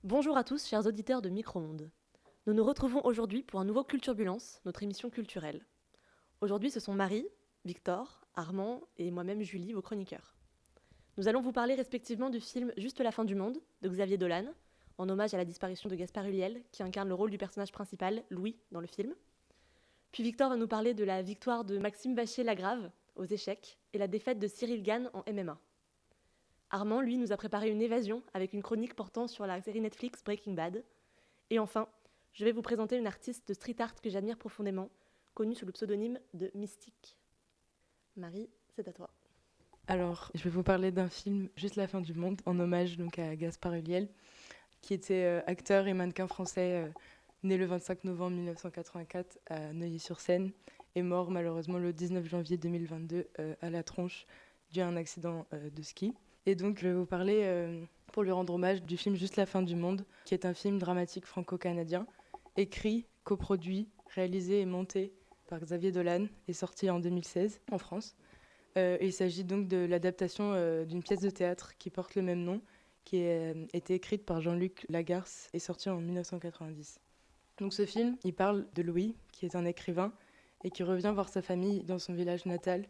Bonjour à tous, chers auditeurs de Micro-ondes. Nous nous retrouvons aujourd'hui pour un nouveau Culturbulence, notre émission culturelle. Aujourd'hui, ce sont Marie, Victor, Armand et moi-même Julie, vos chroniqueurs. Nous allons vous parler respectivement du film Juste la fin du monde de Xavier Dolan, en hommage à la disparition de Gaspard Ulliel, qui incarne le rôle du personnage principal, Louis, dans le film. Puis Victor va nous parler de la victoire de Maxime Vachier-Lagrave aux échecs et la défaite de Cyril Gane en MMA. Armand, lui, nous a préparé une évasion avec une chronique portant sur la série Netflix Breaking Bad. Et enfin, je vais vous présenter une artiste de street art que j'admire profondément, connue sous le pseudonyme de Mystique. Marie, c'est à toi. Alors, je vais vous parler d'un film Juste la fin du monde, en hommage donc à Gaspard Ulliel, qui était acteur et mannequin français, né le 25 novembre 1984 à Neuilly-sur-Seine, et mort malheureusement le 19 janvier 2022 à la tronche dû à un accident de ski. Et donc, je vais vous parler, pour lui rendre hommage, du film Juste la fin du monde, qui est un film dramatique franco-canadien, écrit, coproduit, réalisé et monté par Xavier Dolan et sorti en 2016 en France. Il s'agit donc de l'adaptation d'une pièce de théâtre qui porte le même nom, qui a été écrite par Jean-Luc Lagarce et sortie en 1990. Donc ce film, il parle de Louis, qui est un écrivain et qui revient voir sa famille dans son village natal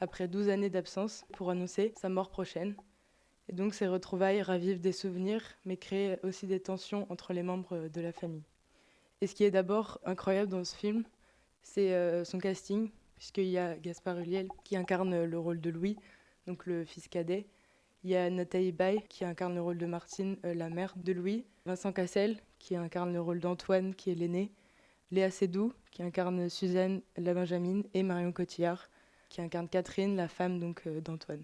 après 12 années d'absence pour annoncer sa mort prochaine. Et donc ces retrouvailles ravivent des souvenirs, mais créent aussi des tensions entre les membres de la famille. Et ce qui est d'abord incroyable dans ce film, c'est son casting, puisqu'il y a Gaspard Ulliel qui incarne le rôle de Louis, donc le fils cadet. Il y a Nathalie Baye qui incarne le rôle de Martine, la mère de Louis. Vincent Cassel qui incarne le rôle d'Antoine, qui est l'aîné. Léa Seydoux qui incarne Suzanne, la Benjamine. Et Marion Cotillard qui incarne Catherine, la femme donc d'Antoine.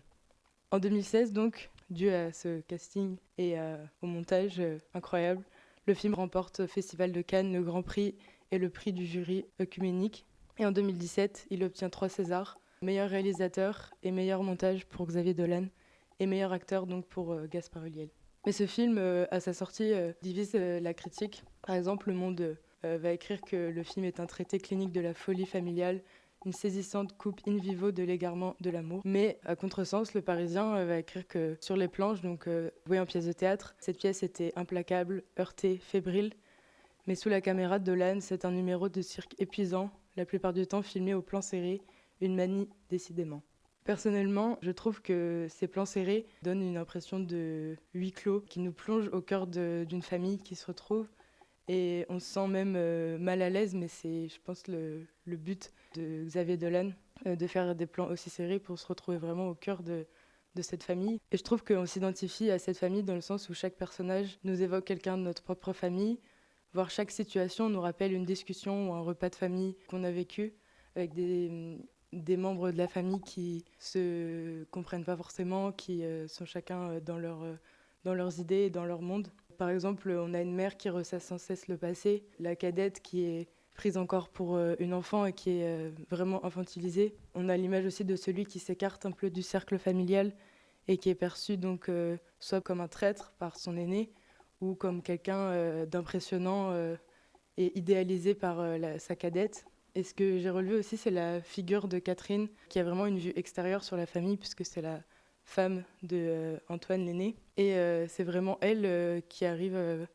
En 2016, donc, dû à ce casting et au montage incroyable, le film remporte au Festival de Cannes le Grand Prix et le prix du jury œcuménique. Et en 2017, il obtient 3 Césars, meilleur réalisateur et meilleur montage pour Xavier Dolan, et meilleur acteur donc pour Gaspard Ulliel. Mais ce film, à sa sortie, divise la critique. Par exemple, Le Monde va écrire que le film est un traité clinique de la folie familiale, une saisissante coupe in vivo de l'égarement de l'amour. Mais à contresens, Le Parisien va écrire que sur les planches, donc jouées en pièce de théâtre, cette pièce était implacable, heurtée, fébrile. Mais sous la caméra de Dolan, c'est un numéro de cirque épuisant, la plupart du temps filmé au plan serré, une manie décidément. Personnellement, je trouve que ces plans serrés donnent une impression de huis clos qui nous plonge au cœur d'une famille qui se retrouve et on se sent même mal à l'aise, mais c'est, je pense, le but de Xavier Dolan, de faire des plans aussi serrés pour se retrouver vraiment au cœur de cette famille. Et je trouve qu'on s'identifie à cette famille dans le sens où chaque personnage nous évoque quelqu'un de notre propre famille, voire chaque situation nous rappelle une discussion ou un repas de famille qu'on a vécu avec des membres de la famille qui se comprennent pas forcément, qui sont chacun dans leurs idées et dans leur monde. Par exemple, on a une mère qui ressasse sans cesse le passé, la cadette qui est prise encore pour une enfant et qui est vraiment infantilisée. On a l'image aussi de celui qui s'écarte un peu du cercle familial et qui est perçu donc soit comme un traître par son aîné ou comme quelqu'un d'impressionnant et idéalisé par sa cadette. Et ce que j'ai relevé aussi, c'est la figure de Catherine, qui a vraiment une vue extérieure sur la famille, puisque c'est la femme de Antoine l'aîné. Et c'est vraiment elle qui arrive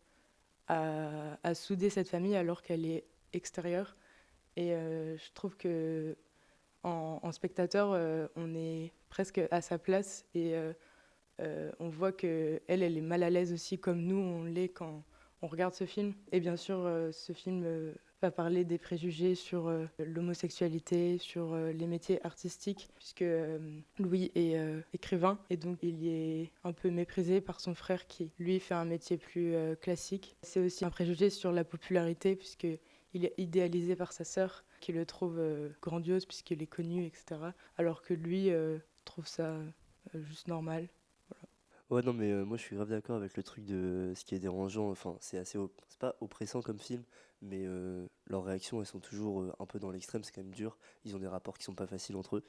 à souder cette famille alors qu'elle est extérieure. Et je trouve que en spectateur, on est presque à sa place et on voit qu'elle, elle est mal à l'aise aussi, comme nous, on l'est quand on regarde ce film. Et bien sûr, ce film va parler des préjugés sur l'homosexualité, sur les métiers artistiques, puisque Louis est écrivain et donc il y est un peu méprisé par son frère qui, lui, fait un métier plus classique. C'est aussi un préjugé sur la popularité, puisqu'il est idéalisé par sa sœur, qui le trouve grandiose puisqu'il est connu, etc. Alors que lui trouve ça juste normal. Ouais, non, mais moi je suis grave d'accord avec le truc de ce qui est dérangeant. Enfin, c'est pas oppressant comme film, mais leurs réactions elles sont toujours un peu dans l'extrême, c'est quand même dur. Ils ont des rapports qui sont pas faciles entre eux.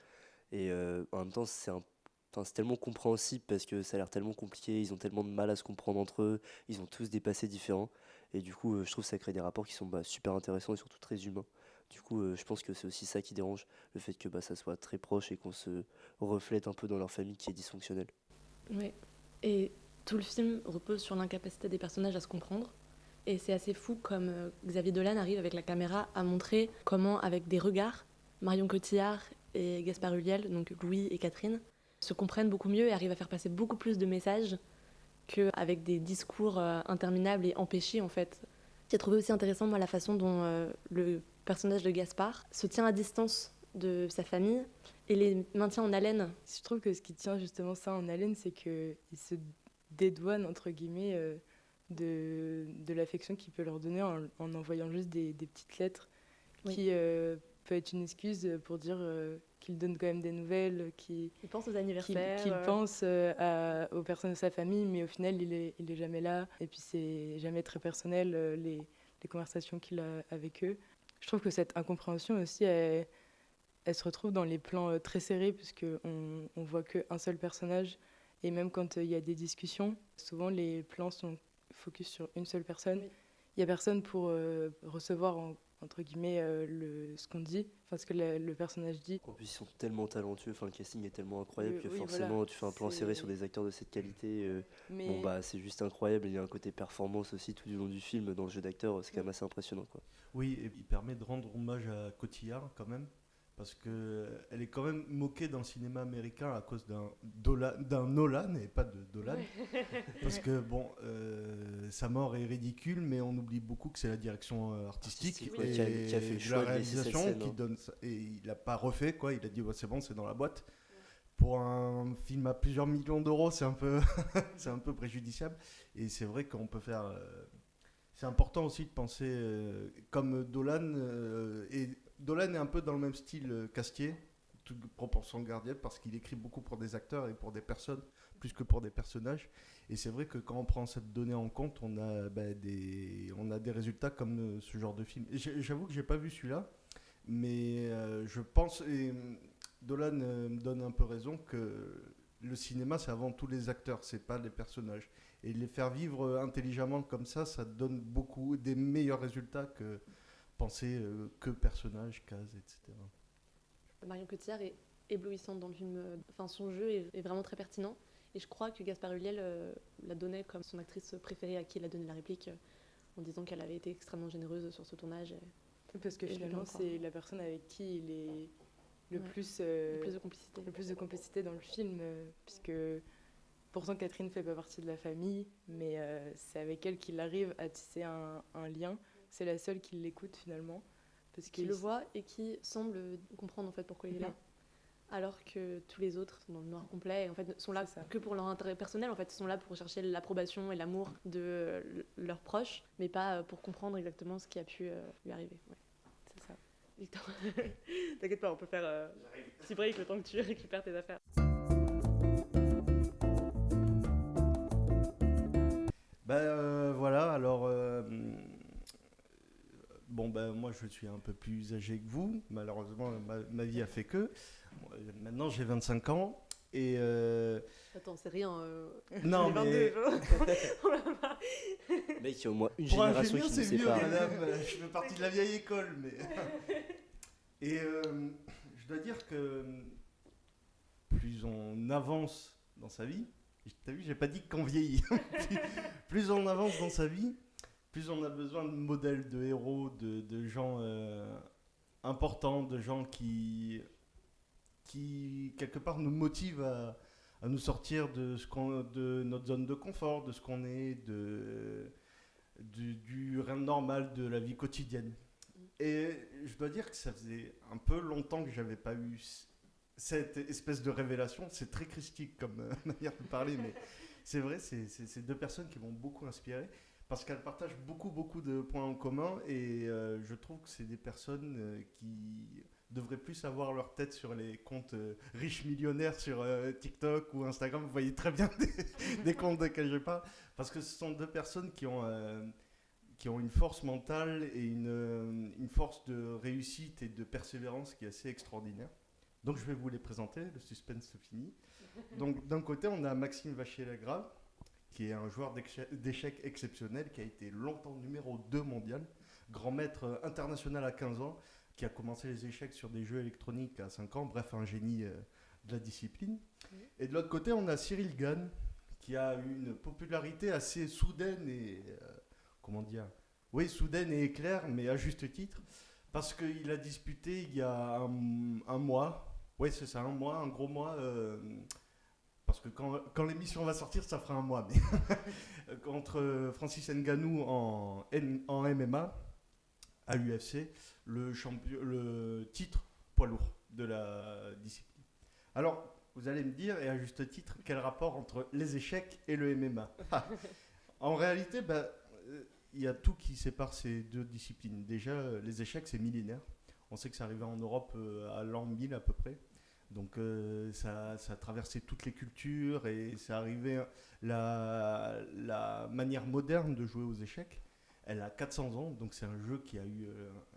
Et en même temps, enfin, c'est tellement compréhensible parce que ça a l'air tellement compliqué, ils ont tellement de mal à se comprendre entre eux, ils ont tous des passés différents. Et du coup, je trouve que ça crée des rapports qui sont super intéressants et surtout très humains. Du coup, je pense que c'est aussi ça qui dérange, le fait que ça soit très proche et qu'on se reflète un peu dans leur famille qui est dysfonctionnelle. Oui. Et Tout le film repose sur l'incapacité des personnages à se comprendre. Et c'est assez fou comme Xavier Dolan arrive avec la caméra à montrer comment, avec des regards, Marion Cotillard et Gaspard Ulliel, donc Louis et Catherine, se comprennent beaucoup mieux et arrivent à faire passer beaucoup plus de messages qu'avec des discours interminables et empêchés en fait. J'ai trouvé aussi intéressant moi, la façon dont le personnage de Gaspard se tient à distance de sa famille et les maintient en haleine. Je trouve que ce qui tient justement ça en haleine, c'est qu'il se dédouane, entre guillemets, de l'affection qu'il peut leur donner en envoyant juste des petites lettres qui peut être une excuse pour dire qu'il donne quand même des nouvelles, qu'il pense aux anniversaires, qu'il pense aux personnes de sa famille, mais au final il est jamais là, et puis c'est jamais très personnel les conversations qu'il a avec eux. Je trouve que cette incompréhension aussi elle se retrouve dans les plans très serrés, puisqu'on voit qu'un seul personnage, et même quand il y a des discussions, souvent les plans sont focus sur une seule personne. Il n'y a personne pour recevoir entre guillemets ce qu'on dit, enfin ce que le personnage dit. En plus ils sont tellement talentueux, enfin le casting est tellement incroyable que forcément voilà, tu fais un plan serré sur des acteurs de cette qualité, mais... bon bah c'est juste incroyable. Il y a un côté performance aussi tout du long du film dans le jeu d'acteur, c'est quand même assez impressionnant quoi. Oui, et il permet de rendre hommage à Cotillard quand même, parce qu'elle est quand même moquée dans le cinéma américain à cause d'un Nolan et pas de Dolan. Parce que bon, sa mort est ridicule, mais on oublie beaucoup que c'est la direction artistique oui, qui a fait le choix la de laisser cette réalisation scène, qui donne ça. Et il n'a pas refait quoi, il a dit c'est bon, c'est dans la boîte. Pour un film à plusieurs millions d'euros, c'est un peu, c'est un peu préjudiciable. Et c'est vrai qu'on peut faire... c'est important aussi de penser comme Dolan et Dolan est un peu dans le même style qu'Astier, toute proportion gardée, parce qu'il écrit beaucoup pour des acteurs et pour des personnes, plus que pour des personnages. Et c'est vrai que quand on prend cette donnée en compte, on a des résultats comme ce genre de film. Et j'avoue que j'ai pas vu celui-là, mais je pense, et Dolan me donne un peu raison, que le cinéma, c'est avant tout les acteurs, c'est pas les personnages. Et les faire vivre intelligemment comme ça donne beaucoup des meilleurs résultats que penser que personnages, cases, etc. Marion Cotillard est éblouissante dans le film. Enfin, son jeu est vraiment très pertinent. Et je crois que Gaspard Ulliel la donnait comme son actrice préférée à qui il a donné la réplique, en disant qu'elle avait été extrêmement généreuse sur ce tournage. Parce que finalement, c'est la personne avec qui il est le plus de complicité dans le film, puisque pourtant Catherine ne fait pas partie de la famille, mais c'est avec elle qu'il arrive à tisser un lien. C'est la seule qui l'écoute finalement. Qui le voit et qui semble comprendre en fait pourquoi il est là. Alors que tous les autres sont dans le noir complet et en fait sont là que pour leur intérêt personnel. En fait, ils sont là pour chercher l'approbation et l'amour de leurs proches, mais pas pour comprendre exactement ce qui a pu lui arriver. Ouais, c'est ça. Victor, t'inquiète pas, on peut faire un petit break le temps que tu récupères tes affaires. Voilà, alors... moi je suis un peu plus âgé que vous, malheureusement ma vie a fait que. Maintenant j'ai 25 ans et... Attends, c'est rien. Non mais... Mec, il y a au moins une pour génération qui nous c'est sépare. vieux, madame, je fais partie de la vieille école, mais... Et je dois dire que plus on avance dans sa vie, t'as vu, j'ai pas dit qu'on vieillit, plus on avance dans sa vie, plus on a besoin de modèles, de héros, de gens importants, de gens qui quelque part nous motivent à nous sortir de notre zone de confort, de ce qu'on est, du rien de normal, de la vie quotidienne. Et je dois dire que ça faisait un peu longtemps que j'avais pas eu cette espèce de révélation. C'est très christique comme manière de parler, mais c'est vrai, c'est deux personnes qui m'ont beaucoup inspiré parce qu'elles partagent beaucoup de points en commun et je trouve que c'est des personnes qui devraient plus avoir leur tête sur les comptes riches millionnaires sur TikTok ou Instagram. Vous voyez très bien des comptes desquels je parle, parce que ce sont deux personnes qui ont une force mentale et une force de réussite et de persévérance qui est assez extraordinaire. Donc je vais vous les présenter, le suspense se finit. Donc d'un côté, on a Maxime Vachier-Lagrave, qui est un joueur d'échecs exceptionnel, qui a été longtemps numéro 2 mondial, grand maître international à 15 ans, qui a commencé les échecs sur des jeux électroniques à 5 ans, bref, un génie de la discipline. Et de l'autre côté, on a Cyril Gann, qui a eu une popularité assez soudaine et soudaine et éclair, mais à juste titre, parce qu'il a disputé il y a un mois, c'est ça, un gros mois, parce que quand l'émission va sortir, ça fera un mois, mais contre Francis Ngannou en MMA à l'UFC, le titre poids lourd de la discipline. Alors, vous allez me dire, et à juste titre, quel rapport entre les échecs et le MMA? En réalité, il y a tout qui sépare ces deux disciplines. Déjà, les échecs, c'est millénaire. On sait que ça arrivait en Europe à l'an 1000 à peu près. Donc ça a traversé toutes les cultures et ça arrivait la manière moderne de jouer aux échecs. Elle a 400 ans, donc c'est un jeu qui a eu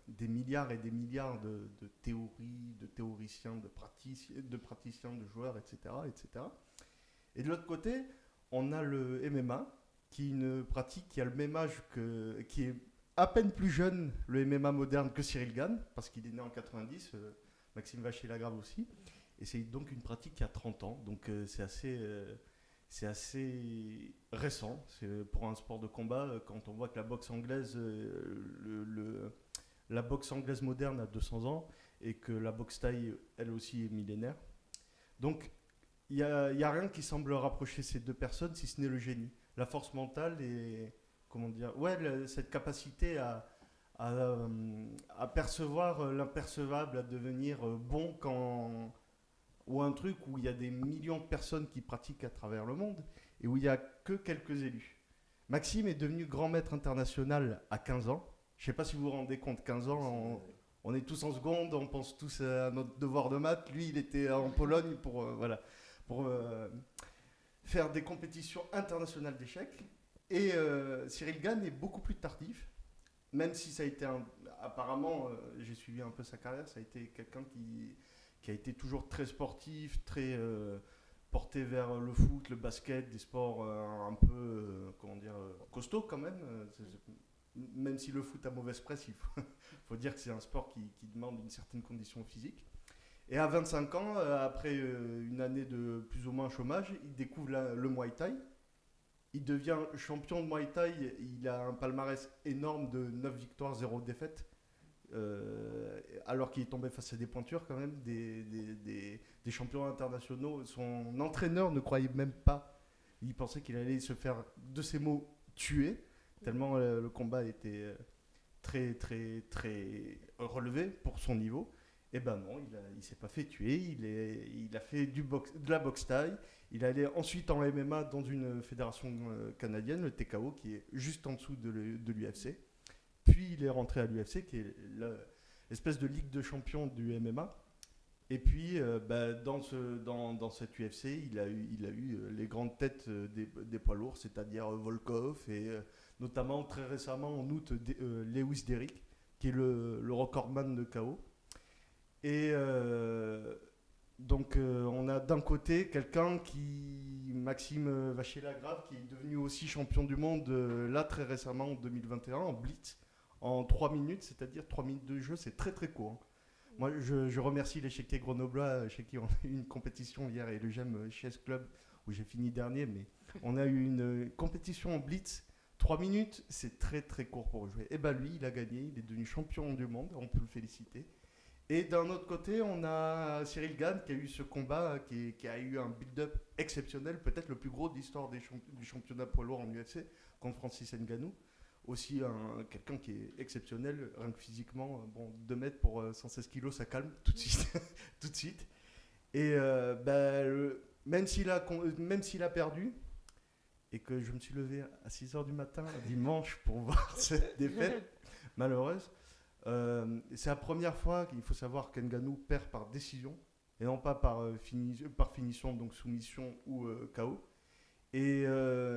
des milliards et des milliards de théories, de théoriciens, de praticiens, de joueurs, etc., etc. Et de l'autre côté, on a le MMA, qui est une pratique qui a le même âge qui est à peine plus jeune, le MMA moderne, que Cyril Gane, parce qu'il est né en 90, Maxime Vachier-Lagrave aussi. Et c'est donc une pratique qui a 30 ans, donc c'est assez récent. C'est pour un sport de combat, quand on voit que la boxe anglaise, la boxe anglaise moderne a 200 ans et que la boxe thaï, elle aussi, est millénaire. Donc, il n'y a rien qui semble rapprocher ces deux personnes, si ce n'est le génie. La force mentale et, cette capacité à percevoir l'impercevable, à devenir bon ou un truc où il y a des millions de personnes qui pratiquent à travers le monde et où il n'y a que quelques élus. Maxime est devenu grand maître international à 15 ans. Je ne sais pas si vous vous rendez compte, 15 ans, on est tous en seconde, on pense tous à notre devoir de maths. Lui, il était en Pologne pour faire des compétitions internationales d'échecs. Et Cyril Gane est beaucoup plus tardif, même si ça a été apparemment, j'ai suivi un peu sa carrière, ça a été quelqu'un qui a été toujours très sportif, très porté vers le foot, le basket, des sports un peu, costauds quand même. Même si le foot a mauvaise presse, il faut dire que c'est un sport qui demande une certaine condition physique. Et à 25 ans, après une année de plus ou moins chômage, il découvre le Muay Thai. Il devient champion de Muay Thai. Il a un palmarès énorme de 9 victoires, 0 défaites. Alors qu'il est tombé face à des pointures quand même, des champions internationaux. Son entraîneur ne croyait même pas. Il pensait qu'il allait se faire, de ses mots, tuer. Tellement le combat était très, très, très relevé pour son niveau. Et ben non, il ne s'est pas fait tuer, il a fait de la boxe thaï, il est allé ensuite en MMA dans une fédération canadienne, le TKO, qui est juste en dessous de l'UFC. Puis il est rentré à l'UFC, qui est l'espèce de ligue de champions du MMA. Et puis dans cette UFC, il a eu les grandes têtes des poids lourds, c'est-à-dire Volkov et notamment très récemment en août Lewis Derrick, qui est le recordman de KO. Et donc on a d'un côté quelqu'un Maxime Vachier-Lagrave, qui est devenu aussi champion du monde là très récemment en 2021 en blitz en 3 minutes, c'est-à-dire 3 minutes de jeu, c'est très très court. Hein. Moi je remercie l'échiquier grenoblois chez qui on a eu une compétition hier et le GEM Chess Club où j'ai fini dernier, mais on a eu une compétition en blitz. 3 minutes, c'est très très court pour jouer. Et ben lui, il a gagné, il est devenu champion du monde, on peut le féliciter. Et d'un autre côté, on a Cyril Gane qui a eu ce combat, qui a eu un build-up exceptionnel, peut-être le plus gros de l'histoire du championnat poids lourd en UFC, contre Francis Ngannou. Aussi quelqu'un qui est exceptionnel, rien que physiquement. 2 mètres pour 116 kilos, ça calme tout de suite. Tout de suite. Et même s'il a perdu, et que je me suis levé à 6h du matin, dimanche, pour voir cette défaite malheureuse, c'est la première fois qu'il faut savoir qu'Ngannou perd par décision et non pas par finition, donc soumission ou KO. Et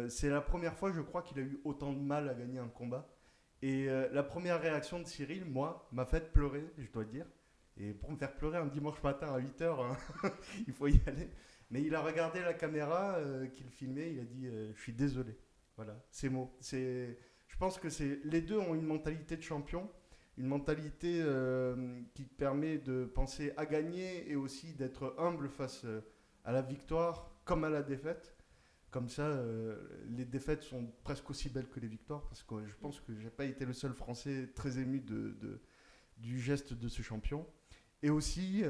c'est la première fois, je crois, qu'il a eu autant de mal à gagner un combat. Et la première réaction de Cyril, moi, m'a fait pleurer, je dois le dire. Et pour me faire pleurer un dimanche matin à 8h, hein, il faut y aller. Mais il a regardé la caméra qu'il filmait, il a dit je suis désolé. Voilà, ces mots. Je pense que les deux ont une mentalité de champion. Une mentalité qui permet de penser à gagner et aussi d'être humble face à la victoire comme à la défaite. comme ça, les défaites sont presque aussi belles que les victoires, parce que je pense que j'ai pas été le seul Français très ému du geste de ce champion. Et aussi,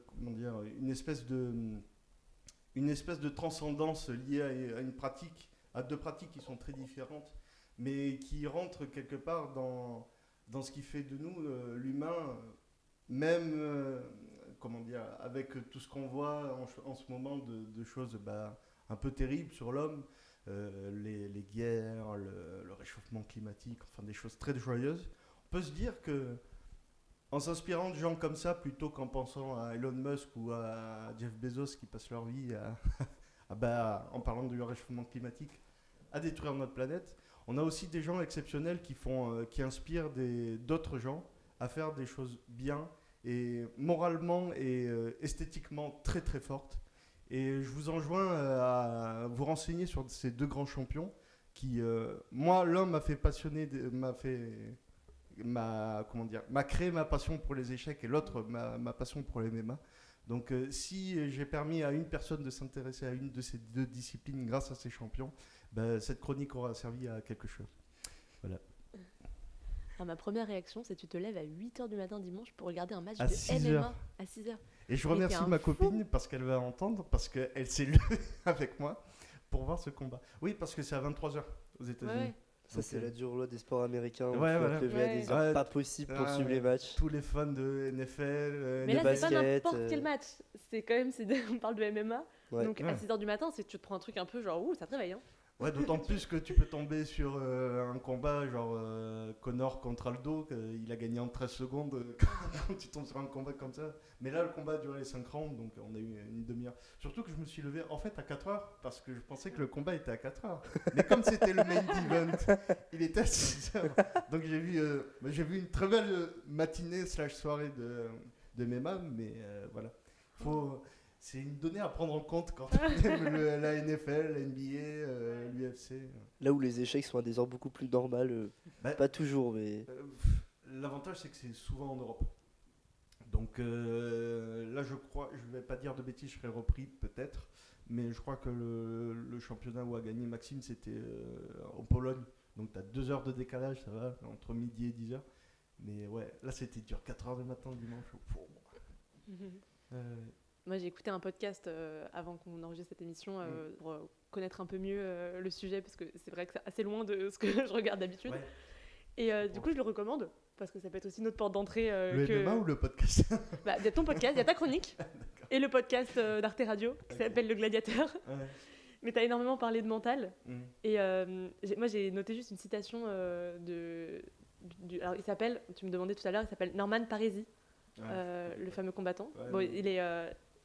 comment dire, une espèce de transcendance liée à une pratique, à deux pratiques qui sont très différentes, mais qui rentrent quelque part dans ce qui fait de nous l'humain, même, comment dire, avec tout ce qu'on voit en ce moment de choses un peu terribles sur l'homme, les guerres, le réchauffement climatique, enfin des choses très joyeuses. On peut se dire que en s'inspirant de gens comme ça, plutôt qu'en pensant à Elon Musk ou à Jeff Bezos qui passent leur vie en parlant du réchauffement climatique, à détruire notre planète, on a aussi des gens exceptionnels qui inspirent d'autres gens à faire des choses bien et moralement et esthétiquement très très fortes. Et je vous enjoins à vous renseigner sur ces deux grands champions qui, moi, l'un m'a fait passionner, m'a créé ma passion pour les échecs et l'autre ma passion pour les MMA. Donc si j'ai permis à une personne de s'intéresser à une de ces deux disciplines grâce à ces champions, cette chronique aura servi à quelque chose. Voilà. Alors, ma première réaction, c'est que tu te lèves à 8h du matin dimanche pour regarder un match À de 6 MMA heures. à 6h. Et je Mais remercie t'es un ma fou. copine parce qu'elle va entendre, parce qu'elle s'est levée avec moi pour voir ce combat. Oui, parce que c'est à 23h aux États-Unis. Ouais. Ça, Donc, c'est la dure loi des sports américains. Ouais, où tu dois voilà. te lever à des Ouais. heures Ouais. pas possibles pour Ah, suivre ouais. les matchs. Tous les fans de NFL, Mais de là, c'est pas basket, n'importe quel match. C'est quand même, on parle de MMA. Ouais. Donc à Ouais. 6h du matin, c'est que tu te prends un truc un peu genre, ouh, ça te réveille. Hein. Ouais, d'autant plus que tu peux tomber sur un combat genre Conor contre Aldo, il a gagné en 13 secondes quand tu tombes sur un combat comme ça. Mais là, le combat a duré 5 rounds, donc on a eu une demi-heure. Surtout que je me suis levé en fait à 4 heures, parce que je pensais que le combat était à 4 heures. Mais comme c'était le main event, il était à 6 heures. Donc j'ai vu une très belle matinée / soirée de MMA, mais voilà. C'est une donnée à prendre en compte quand on aime la NFL, la NBA, l'UFC. Là où les échecs sont à des heures beaucoup plus normales, pas toujours, mais L'avantage, c'est que c'est souvent en Europe. Donc là, je vais pas dire de bêtises, je serai repris peut-être, mais je crois que le championnat où a gagné Maxime, c'était en Pologne. Donc tu as 2 heures de décalage, ça va, entre midi et 10h. Mais ouais, là, c'était dur, 4h du matin dimanche. Moi, j'ai écouté un podcast avant qu'on enregistre cette émission pour connaître un peu mieux le sujet, parce que c'est vrai que c'est assez loin de ce que je regarde d'habitude. Ouais. Et du coup, je le recommande, parce que ça peut être aussi notre porte d'entrée. Le MMA ou le podcast? Il y a ton podcast, il y a ta chronique, et le podcast d'Arte Radio, qui s'appelle Le Gladiateur. Ouais. Mais tu as énormément parlé de mental. Mm. Et moi, j'ai noté juste une citation alors, il s'appelle, tu me demandais tout à l'heure, il s'appelle Norman Parisi, Ouais. le fameux combattant. Ouais, Bon, ouais.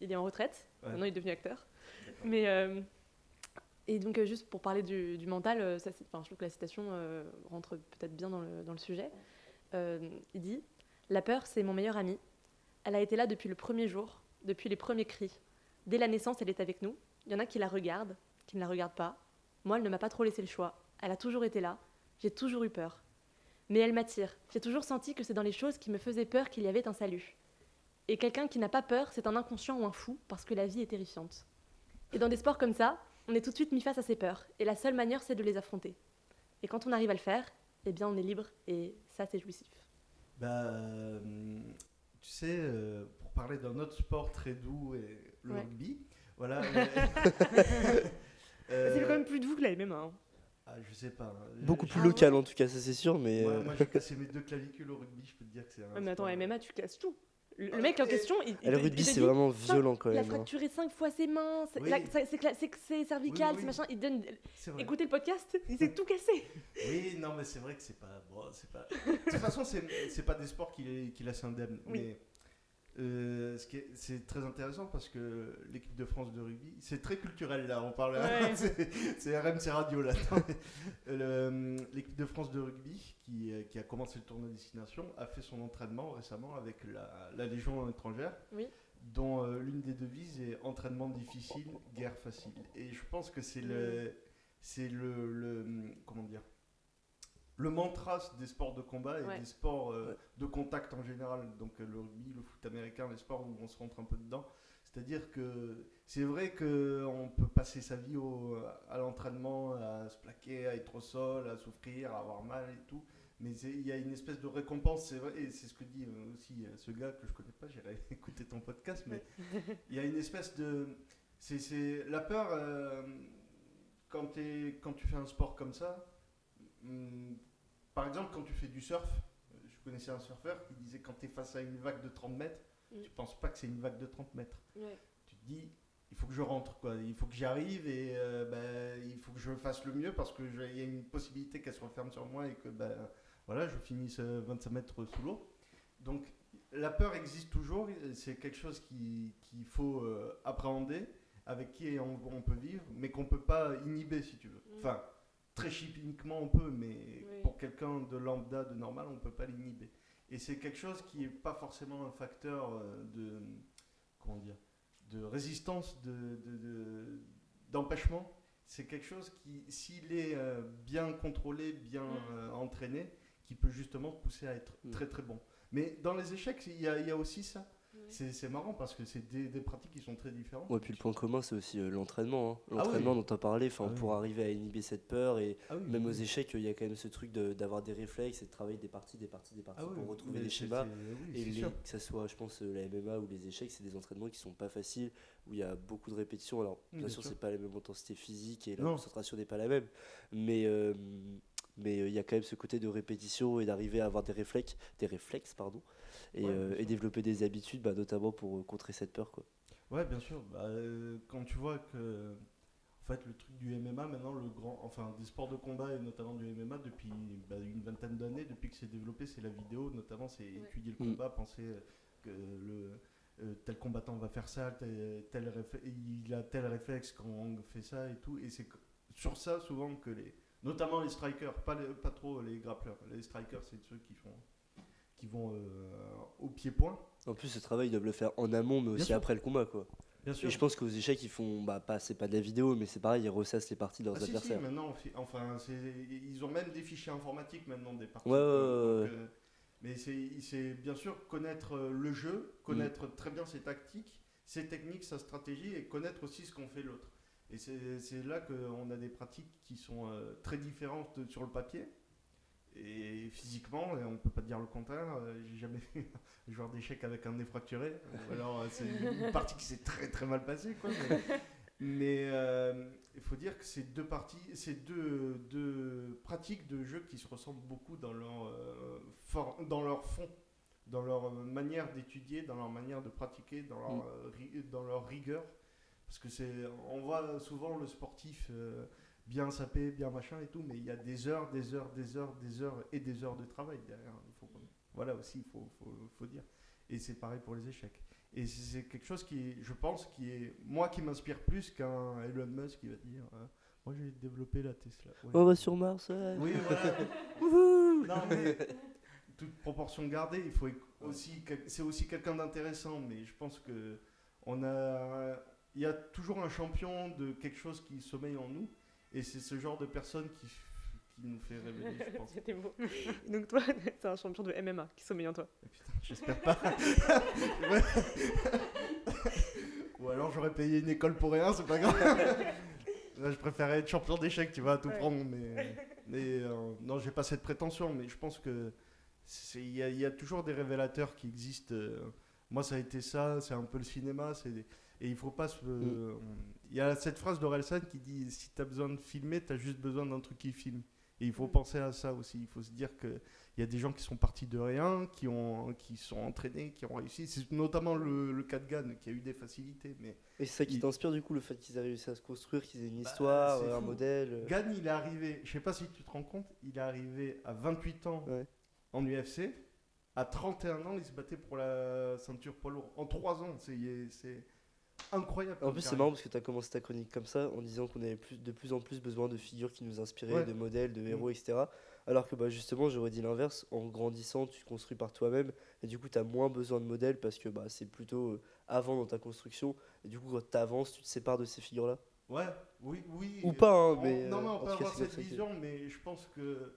il est en retraite, Ouais. maintenant il est devenu acteur. D'accord. Mais, et donc, juste pour parler du mental, je trouve que la citation rentre peut-être bien dans le sujet. Il dit « La peur, c'est mon meilleur ami. Elle a été là depuis le premier jour, depuis les premiers cris. Dès la naissance, elle est avec nous. Il y en a qui la regardent, qui ne la regardent pas. Moi, elle ne m'a pas trop laissé le choix. Elle a toujours été là. J'ai toujours eu peur. Mais elle m'attire. J'ai toujours senti que c'est dans les choses qui me faisaient peur qu'il y avait un salut. Et quelqu'un qui n'a pas peur, c'est un inconscient ou un fou, parce que la vie est terrifiante. Et dans des sports comme ça, on est tout de suite mis face à ces peurs. Et la seule manière, c'est de les affronter. Et quand on arrive à le faire, eh bien, on est libre. Et ça, c'est jouissif. Tu sais, pour parler d'un autre sport très doux, et le Ouais. rugby, voilà. C'est quand même plus doux que la MMA. Hein. Je sais pas. beaucoup plus Ah ouais. local en tout cas, ça c'est sûr, mais Moi, j'ai cassé mes 2 clavicules au rugby, je peux te dire que c'est un. Ouais, mais attends, sport- MMA, tu casses tout. Le mec en question, le rugby c'est vraiment violent quand Il a même. Hein. fracturé 5 fois ses mains, Oui. c'est cervical, Oui, oui. c'est machin. Il donne. C'est vrai. Écoutez le podcast, il s'est tout cassé. Oui, non, mais c'est vrai que c'est pas. Bon, c'est pas. De toute façon, c'est pas des sports qui laissent indemne. Oui. Mais c'est très intéressant parce que l'équipe de France de rugby, c'est très culturel là. On parle. Ouais. c'est RMC Radio là. L'équipe de France de rugby qui a commencé le tournoi destination a fait son entraînement récemment avec la Légion étrangère. Oui. Dont l'une des devises est entraînement difficile, guerre facile. Et je pense que c'est comment dire, le mantra des sports de combat et Ouais. des sports de contact en général. Donc le rugby, le foot américain, les sports où on se rentre un peu dedans. C'est-à-dire que c'est vrai qu'on peut passer sa vie à l'entraînement, à se plaquer, à être au sol, à souffrir, à avoir mal et tout. Mais il y a une espèce de récompense, c'est vrai, et c'est ce que dit aussi ce gars que je connais pas, j'irai écouter ton podcast, mais il y a une espèce de... C'est la peur, quand tu fais un sport comme ça, par exemple quand tu fais du surf, je connaissais un surfeur qui disait quand tu es face à une vague de 30 mètres, tu penses pas que c'est une vague de 30 mètres. Ouais. Tu te dis, il faut que je rentre, quoi. Il faut que j'y arrive et il faut que je fasse le mieux parce qu'il y a une possibilité qu'elle se referme sur moi et que voilà, je finisse 25 mètres sous l'eau. Donc la peur existe toujours, c'est quelque chose qu'il faut appréhender, avec qui on peut vivre, mais qu'on peut pas inhiber si tu veux. Enfin, très chimiquement on peut, mais pour quelqu'un de lambda, de normal, on peut pas l'inhiber. Et c'est quelque chose qui n'est pas forcément un facteur comment dire, de résistance, d'empêchement. C'est quelque chose qui, s'il est bien contrôlé, bien entraîné, qui peut justement pousser à être très très bon. Mais dans les échecs, il y a aussi ça. C'est marrant parce que c'est des pratiques qui sont très différentes. Ouais, puis le point commun, c'est aussi l'entraînement. Hein. L'entraînement dont tu as parlé, pour arriver à inhiber cette peur. Et même aux échecs, il y a quand même ce truc d'avoir des réflexes et de travailler des parties pour retrouver des schémas. Et que ça soit, je pense, la MMA ou les échecs, c'est des entraînements qui sont pas faciles, où il y a beaucoup de répétitions. Alors, bien sûr, c'est pas la même intensité physique et la concentration n'est pas la même. Mais il y a quand même ce côté de répétition et d'arriver à avoir des réflexes, et développer des habitudes, notamment pour contrer cette peur, quoi. Ouais, bien sûr. Quand tu vois que en fait, le truc du MMA, maintenant, des sports de combat et notamment du MMA, depuis une vingtaine d'années, depuis que c'est développé, c'est la vidéo, notamment, c'est étudier le combat, penser que tel combattant va faire ça, il a tel réflexe quand on fait ça et tout. Et c'est sur ça, souvent, que notamment les strikers, pas trop les grappleurs. Les strikers, c'est ceux qui vont au pied-point. En plus, ce travail, ils doivent le faire en amont, mais aussi après le combat, quoi. Bien sûr. Et je pense qu'aux échecs, ils font, c'est pas de la vidéo, mais c'est pareil, ils ressassent les parties de leurs adversaires. Si, maintenant, ils ont même des fichiers informatiques maintenant des parties. Mais c'est bien sûr connaître le jeu, connaître très bien ses tactiques, ses techniques, sa stratégie, et connaître aussi ce qu'on fait l'autre. Et c'est là qu'on a des pratiques qui sont très différentes sur le papier. Et physiquement, on ne peut pas dire le contraire. J'ai jamais vu un joueur d'échecs avec un nez fracturé. Alors c'est une partie qui s'est très très mal passée, quoi. Mais il faut dire que c'est deux pratiques de jeu qui se ressemblent beaucoup dans leur fond, dans leur manière d'étudier, dans leur manière de pratiquer, dans leur rigueur. Parce que on voit souvent le sportif bien sapé, bien machin et tout, mais il y a des heures et des heures de travail derrière. Voilà aussi, il faut dire. Et c'est pareil pour les échecs. Et c'est quelque chose qui m'inspire plus qu'un Elon Musk qui va dire moi j'ai développé la Tesla. Ouais. On va sur Mars. Oui, voilà. Non, mais toute proportion gardée, c'est aussi quelqu'un d'intéressant, mais je pense que il y a toujours un champion de quelque chose qui sommeille en nous. Et c'est ce genre de personne qui nous fait révéler, je pense. C'était beau. Donc toi, c'est un champion de MMA qui sommeille en toi. Putain, j'espère pas. Ou alors j'aurais payé une école pour rien, c'est pas grave. Là, je préférais être champion d'échecs, tu vois, à tout prendre. Mais non, j'ai pas cette prétention, mais je pense que il y a toujours des révélateurs qui existent. Moi, ça a été ça, c'est un peu le cinéma, et il faut pas il y a cette phrase d'Orelsan qui dit si tu as besoin de filmer, tu as juste besoin d'un truc qui filme. Et il faut penser à ça aussi. Il faut se dire qu'il y a des gens qui sont partis de rien, qui sont entraînés, qui ont réussi. C'est notamment le cas de Gann qui a eu des facilités. Et c'est ça qui t'inspire du coup, le fait qu'ils aient réussi à se construire, qu'ils aient une histoire, un modèle. Gann, il est arrivé, je sais pas si tu te rends compte, il est arrivé à 28 ans en UFC. À 31 ans, il se battait pour la ceinture poids lourd. En 3 ans, c'est incroyable. En plus, c'est marrant parce que tu as commencé ta chronique comme ça, en disant qu'on avait de plus en plus besoin de figures qui nous inspiraient, de modèles, de héros, etc. Alors que justement, j'aurais dit l'inverse. En grandissant, tu te construis par toi-même. Et du coup, tu as moins besoin de modèles parce que c'est plutôt avant dans ta construction. Et du coup, quand tu avances, tu te sépares de ces figures-là. Ouais, oui. Ou pas, mais. Non, mais on peut avoir cette vision, mais je pense que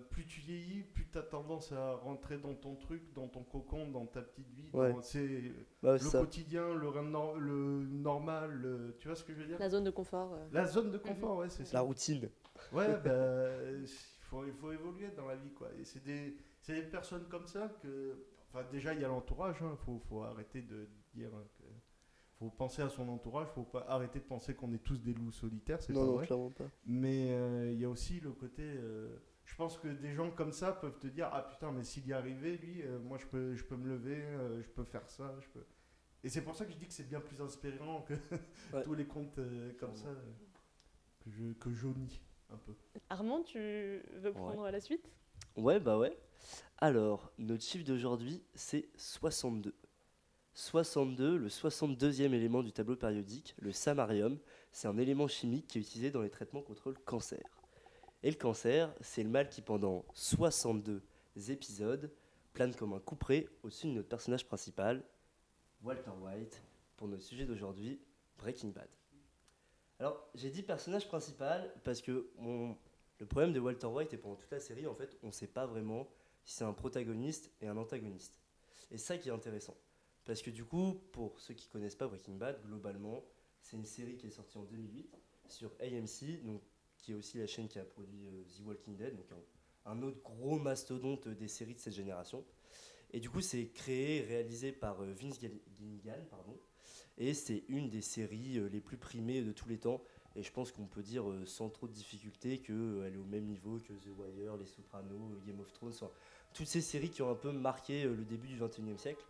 Plus tu vieillis, plus tu as tendance à rentrer dans ton truc, dans ton cocon, dans ta petite vie. Ouais. C'est Bah, le ça. quotidien, le normal, tu vois ce que je veux dire? La zone de confort. La zone de confort, ouais, c'est La ça. routine. Ouais, bah, il faut évoluer dans la vie, quoi. Et c'est des personnes comme ça que. Enfin, déjà, il y a l'entourage, hein. Faut arrêter de dire que. Faut penser à son entourage, faut pas arrêter de penser qu'on est tous des loups solitaires, c'est Non, pas non, vrai. clairement pas. Mais il y a aussi le côté. Je pense que des gens comme ça peuvent te dire: ah putain, mais s'il y est arrivé, lui, moi je peux me lever, je peux faire ça, je peux. Et c'est pour ça que je dis que c'est bien plus inspirant que Ouais. tous les contes comme ça que jaunis un peu. Armand, tu veux prendre la suite? Ouais, bah ouais. Alors, notre chiffre d'aujourd'hui, c'est 62. 62, le 62e élément du tableau périodique, le samarium, c'est un élément chimique qui est utilisé dans les traitements contre le cancer. Et le cancer, c'est le mal qui, pendant 62 épisodes, plane comme un couperet au-dessus de notre personnage principal, Walter White, pour notre sujet d'aujourd'hui, Breaking Bad. Alors, j'ai dit personnage principal parce que le problème de Walter White est pendant toute la série, en fait, on ne sait pas vraiment si c'est un protagoniste et un antagoniste. Et c'est ça qui est intéressant. Parce que du coup, pour ceux qui ne connaissent pas Breaking Bad, globalement, c'est une série qui est sortie en 2008 sur AMC, donc, qui est aussi la chaîne qui a produit The Walking Dead, donc un autre gros mastodonte des séries de cette génération. Et du coup, c'est créé et réalisé par Vince Gilligan, pardon. Et c'est une des séries les plus primées de tous les temps. Et je pense qu'on peut dire sans trop de difficulté qu'elle est au même niveau que The Wire, Les Sopranos, Game of Thrones, enfin, toutes ces séries qui ont un peu marqué le début du 21e siècle.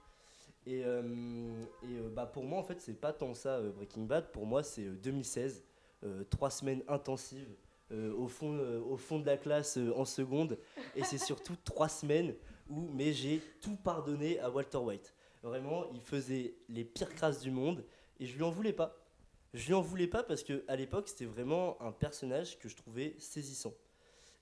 Bah pour moi, en fait, c'est pas tant ça Breaking Bad. Pour moi, c'est 2016, 3 semaines intensives au fond de la classe en seconde. Et c'est surtout 3 semaines mais j'ai tout pardonné à Walter White. Vraiment, il faisait les pires crasses du monde et je lui en voulais pas. Je lui en voulais pas parce qu'à l'époque, c'était vraiment un personnage que je trouvais saisissant.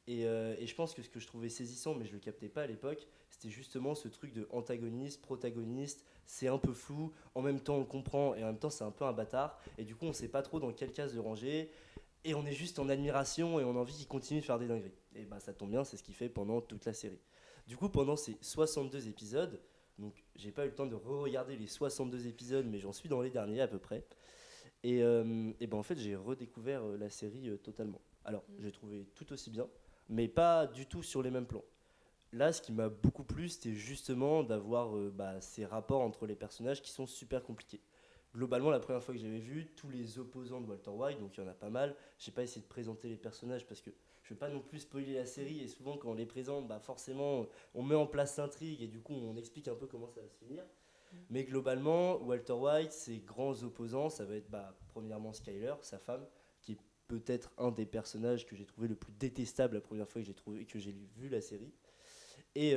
Et je pense que ce que je trouvais saisissant, mais je le captais pas à l'époque, c'était justement ce truc de antagoniste, protagoniste, c'est un peu flou, en même temps on le comprend et en même temps c'est un peu un bâtard, et du coup on sait pas trop dans quelle case le ranger, et on est juste en admiration et on a envie qu'il continue de faire des dingueries. Et bah ça tombe bien, c'est ce qu'il fait pendant toute la série. Du coup pendant ces 62 épisodes, donc j'ai pas eu le temps de re-regarder les 62 épisodes, mais j'en suis dans les derniers à peu près, et ben en fait j'ai redécouvert la série totalement. Alors j'ai trouvé tout aussi bien, mais pas du tout sur les mêmes plans. Là, ce qui m'a beaucoup plu, c'était justement d'avoir ces rapports entre les personnages qui sont super compliqués. Globalement, la première fois que j'avais vu tous les opposants de Walter White, donc il y en a pas mal, j'ai pas essayé de présenter les personnages parce que je veux pas non plus spoiler la série, et souvent quand on les présente, forcément on met en place l'intrigue et du coup on explique un peu comment ça va se finir. Mais globalement, Walter White, ses grands opposants, ça va être premièrement Skyler, sa femme, qui est peut-être un des personnages que j'ai trouvé le plus détestable la première fois que j'ai vu la série. Et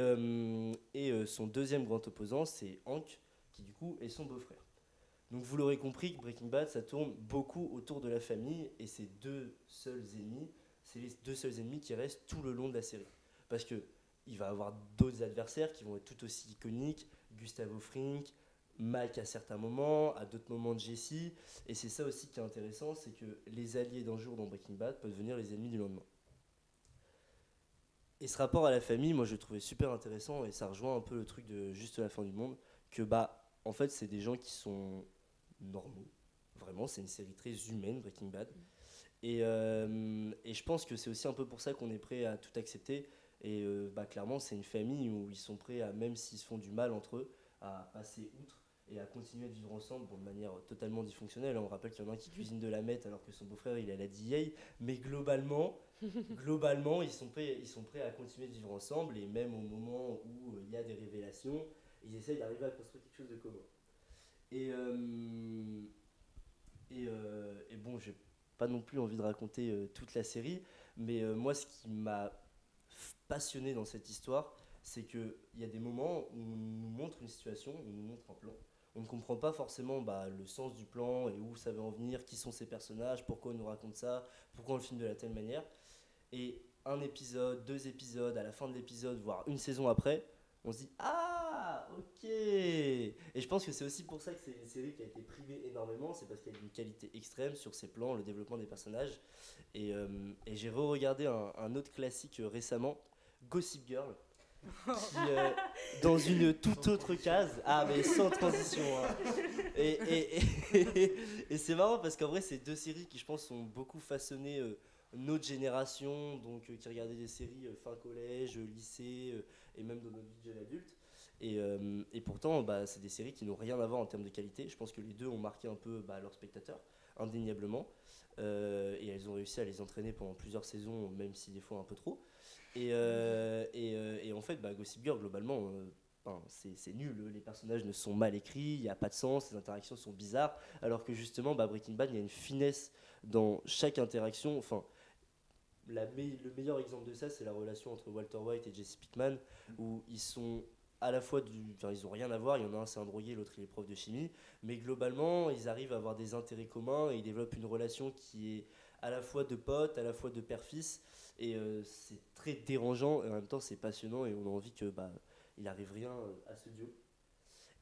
son deuxième grand opposant, c'est Hank, qui du coup est son beau-frère. Donc vous l'aurez compris que Breaking Bad, ça tourne beaucoup autour de la famille, et c'est les deux seuls ennemis qui restent tout le long de la série. Parce que il va avoir d'autres adversaires qui vont être tout aussi iconiques, Gustavo Fring, Mike à certains moments, à d'autres moments de Jesse, et c'est ça aussi qui est intéressant, c'est que les alliés d'un jour dans Breaking Bad peuvent devenir les ennemis du lendemain. Et ce rapport à la famille, moi je le trouvais super intéressant, et ça rejoint un peu le truc de Juste la fin du monde, que en fait c'est des gens qui sont normaux, vraiment c'est une série très humaine Breaking Bad, et je pense que c'est aussi un peu pour ça qu'on est prêt à tout accepter, et clairement c'est une famille où ils sont prêts à, même s'ils se font du mal entre eux, à passer outre et à continuer de vivre ensemble de manière totalement dysfonctionnelle. On rappelle qu'il y en a un qui cuisine de la meth alors que son beau-frère il est à la DEA, mais globalement ils sont prêts à continuer de vivre ensemble, et même au moment où il y a des révélations, ils essayent d'arriver à construire quelque chose de commun. Et bon, j'ai pas non plus envie de raconter toute la série, mais moi ce qui m'a passionné dans cette histoire, c'est qu'il y a des moments où on nous montre une situation, on nous montre un plan. On ne comprend pas forcément le sens du plan et où ça veut en venir, qui sont ces personnages, pourquoi on nous raconte ça, pourquoi on le filme de la telle manière. Et un épisode, 2 épisodes, à la fin de l'épisode, voire une saison après, on se dit « Ah, ok. Et je pense que c'est aussi pour ça que c'est une série qui a été primée énormément, c'est parce qu'il y a une qualité extrême sur ses plans, le développement des personnages. Et j'ai re-regardé un autre classique récemment, Gossip Girl, qui, dans une toute autre case, ah mais sans transition, hein. Et c'est marrant parce qu'en vrai c'est deux séries qui je pense ont beaucoup façonné notre génération, donc qui regardait des séries fin collège, lycée et même dans notre vie de jeune adulte. Et pourtant bah, c'est des séries qui n'ont rien à voir en termes de qualité. Je pense que les deux ont marqué un peu bah, leurs spectateurs, indéniablement. Et elles ont réussi à les entraîner pendant plusieurs saisons, même si des fois un peu trop. Et en fait, bah, Gossip Girl, globalement, enfin, c'est nul. Les personnages ne sont mal écrits, il n'y a pas de sens, les interactions sont bizarres. Alors que justement, bah, Breaking Bad, il y a une finesse dans chaque interaction. Enfin, le meilleur exemple de ça, c'est la relation entre Walter White et Jesse Pinkman, où ils sont à la fois enfin, ils ont rien à voir, il y en a un c'est un drogué, l'autre il est prof de chimie, mais globalement ils arrivent à avoir des intérêts communs et ils développent une relation qui est à la fois de pote, à la fois de père-fils, et c'est très dérangeant et en même temps c'est passionnant et on a envie que bah il arrive rien à ce duo.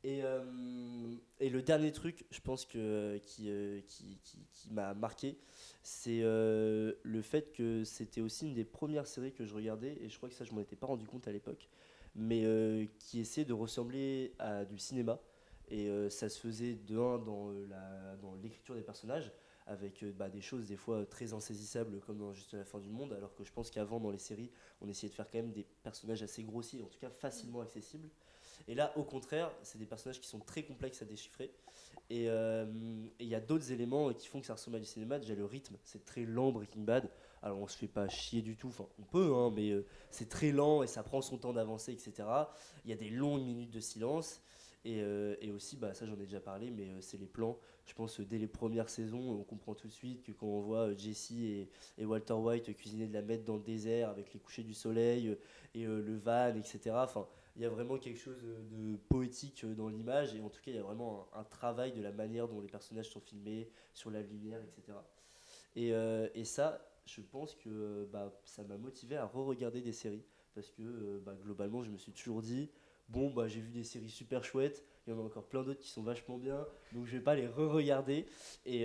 Et le dernier truc, je pense que qui m'a marqué, c'est le fait que c'était aussi une des premières séries que je regardais, et je crois que ça je m'en étais pas rendu compte à l'époque, mais qui essayait de ressembler à du cinéma. Et ça se faisait de un dans l'écriture des personnages, avec bah, des choses des fois très insaisissables comme dans Juste la fin du monde, alors que je pense qu'avant dans les séries, on essayait de faire quand même des personnages assez grossiers, en tout cas facilement accessibles. Et là, au contraire, c'est des personnages qui sont très complexes à déchiffrer. Et il y a d'autres éléments qui font que ça ressemble à du cinéma. Déjà, le rythme, c'est très lent, Breaking Bad. Alors, on se fait pas chier du tout. Enfin, on peut, hein, mais c'est très lent et ça prend son temps d'avancer, etc. Il y a des longues minutes de silence. Et aussi, bah, ça j'en ai déjà parlé, mais c'est les plans. Je pense dès les premières saisons, on comprend tout de suite que quand on voit Jesse et Walter White cuisiner de la meth dans le désert avec les couchers du soleil et le van, etc. Enfin, il y a vraiment quelque chose de poétique dans l'image, et en tout cas il y a vraiment un travail de la manière dont les personnages sont filmés, sur la lumière, etc. Et ça, je pense que bah, ça m'a motivé à re-regarder des séries, parce que bah, globalement je me suis toujours dit, bon bah j'ai vu des séries super chouettes, il y en a encore plein d'autres qui sont vachement bien, donc je vais pas les re-regarder. Et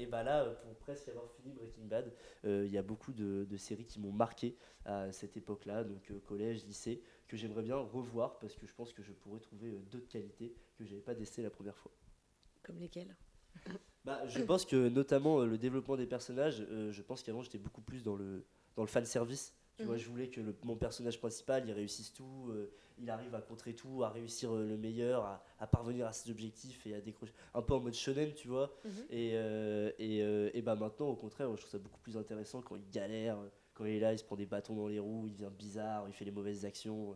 bah là, pour presque avoir fini Breaking Bad, il y a beaucoup de séries qui m'ont marqué à cette époque-là, donc collège, lycée, que j'aimerais bien revoir parce que je pense que je pourrais trouver d'autres qualités que j'avais pas testées la première fois. Comme lesquels? Bah, je pense que notamment le développement des personnages, je pense qu'avant j'étais beaucoup plus dans le fan service. Tu vois, je voulais que mon personnage principal il réussisse tout, il arrive à contrer tout, à réussir le meilleur, à parvenir à ses objectifs et à décrocher. Un peu en mode shonen, tu vois. Et bah maintenant, au contraire, je trouve ça beaucoup plus intéressant quand il galère, quand il est là, il se prend des bâtons dans les roues, il devient bizarre, il fait les mauvaises actions.